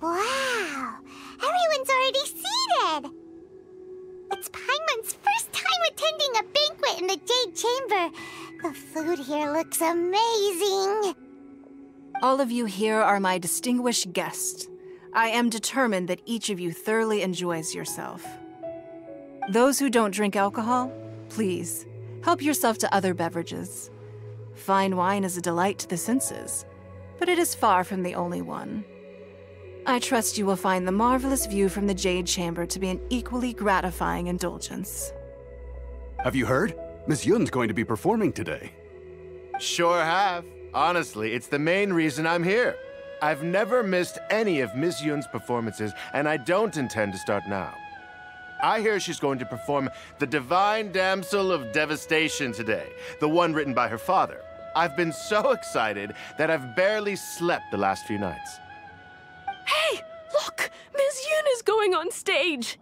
Wow! Everyone's already seated! It's Paimon's first time attending a banquet in the Jade Chamber. The food here looks amazing. All of you here are my distinguished guests. I am determined that each of you thoroughly enjoys yourself. Those who don't drink alcohol, please, help yourself to other beverages. Fine wine is a delight to the senses, but it is far from the only one. I trust you will find the marvelous view from the Jade Chamber to be an equally gratifying indulgence. Have you heard? Miss Yun's going to be performing today. Sure have. Honestly, it's the main reason I'm here. I've never missed any of Miss Yun's performances, and I don't intend to start now. I hear she's going to perform The Divine Damsel of Devastation today, the one written by her father. I've been so excited that I've barely slept the last few nights. Hey, look! Miss Yun is going on stage!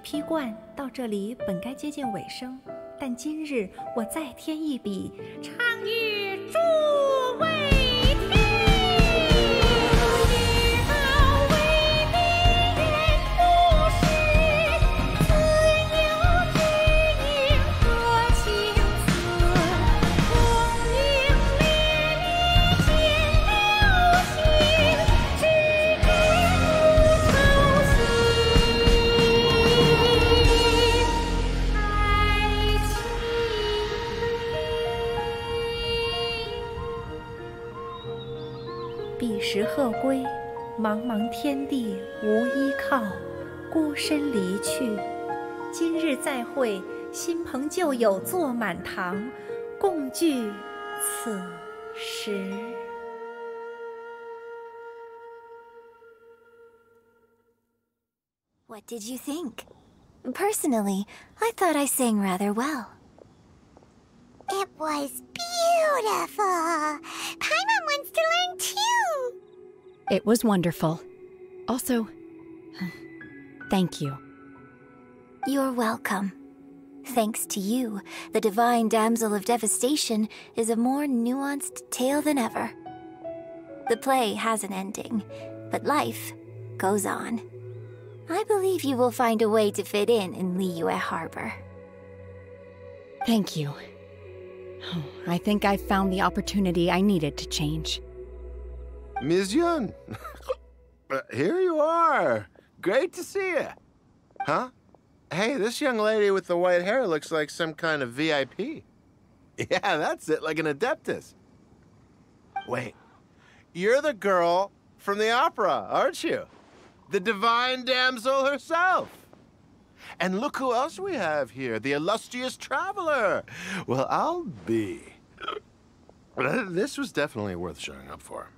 批冠到这里本该接近尾声，但今日我再添一笔，唱与诸位听。知道为敌人不是，自有知音何情思？红缨烈烈见了心，只知无愁心。彼时鹤归，茫茫天地无依靠，孤身离去。今日再会，新朋旧友坐满堂，共聚此时。What did you think? Personally, I thought I sang rather well. It was beautiful. Paimon wants to learn too. It was wonderful. Also, thank you. You're welcome. Thanks to you, the Divine Damsel of Devastation is a more nuanced tale than ever. The play has an ending, but life goes on. I believe you will find a way to fit in Liyue Harbor. Thank you. I think I've found the opportunity I needed to change. Ms. Yun, here you are. Great to see you. Huh? Hey, this young lady with the white hair looks like some kind of VIP. Yeah, that's it, like an Adeptus. Wait, you're the girl from the opera, aren't you? The Divine Damsel herself. And look who else we have here, the illustrious traveler. Well, I'll be. This was definitely worth showing up for.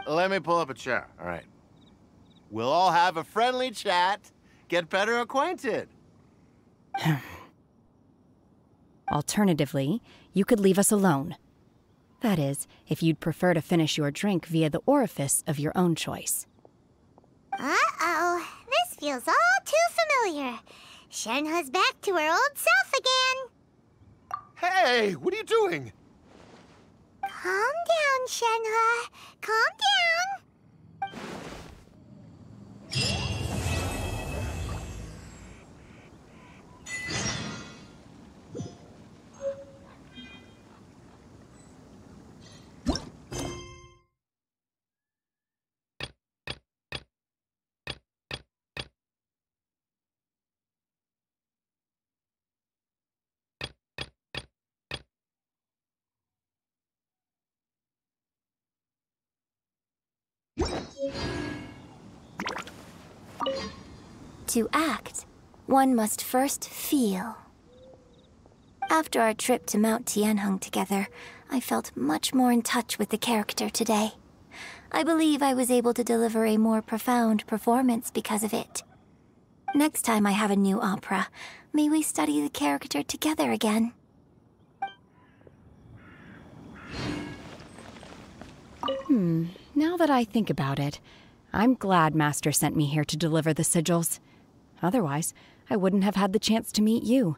Let me pull up a chair, all right? We'll all have a friendly chat, get better acquainted. Alternatively, you could leave us alone. That is, if you'd prefer to finish your drink via the orifice of your own choice. Uh-oh, this feels all too familiar. Shenhe's back to her old self again. Hey, what are you doing? Calm down, Shenhe. Calm down. To act, one must first feel. After our trip to Mount Tianheng together, I felt much more in touch with the character today. I believe I was able to deliver a more profound performance because of it. Next time I have a new opera, may we study the character together again. Now that I think about it, I'm glad Master sent me here to deliver the sigils. Otherwise, I wouldn't have had the chance to meet you.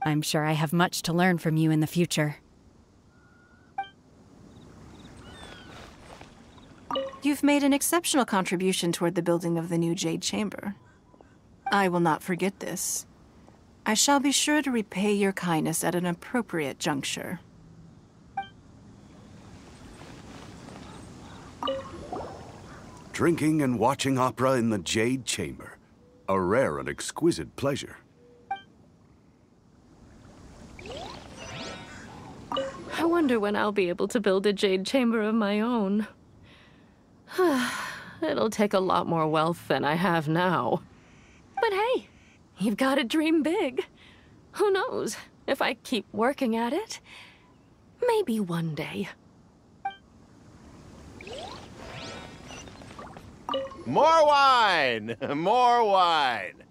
I'm sure I have much to learn from you in the future. You've made an exceptional contribution toward the building of the new Jade Chamber. I will not forget this. I shall be sure to repay your kindness at an appropriate juncture. Drinking and watching opera in the Jade Chamber. A rare and exquisite pleasure. I wonder when I'll be able to build a Jade Chamber of my own. It'll take a lot more wealth than I have now. But hey, you've got to dream big. Who knows? If I keep working at it, maybe one day. More wine! More wine!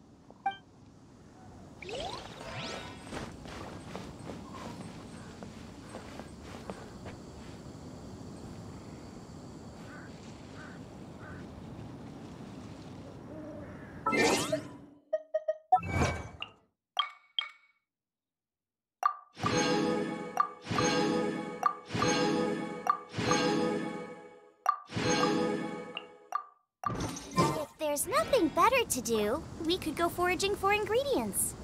If there's nothing better to do, we could go foraging for ingredients.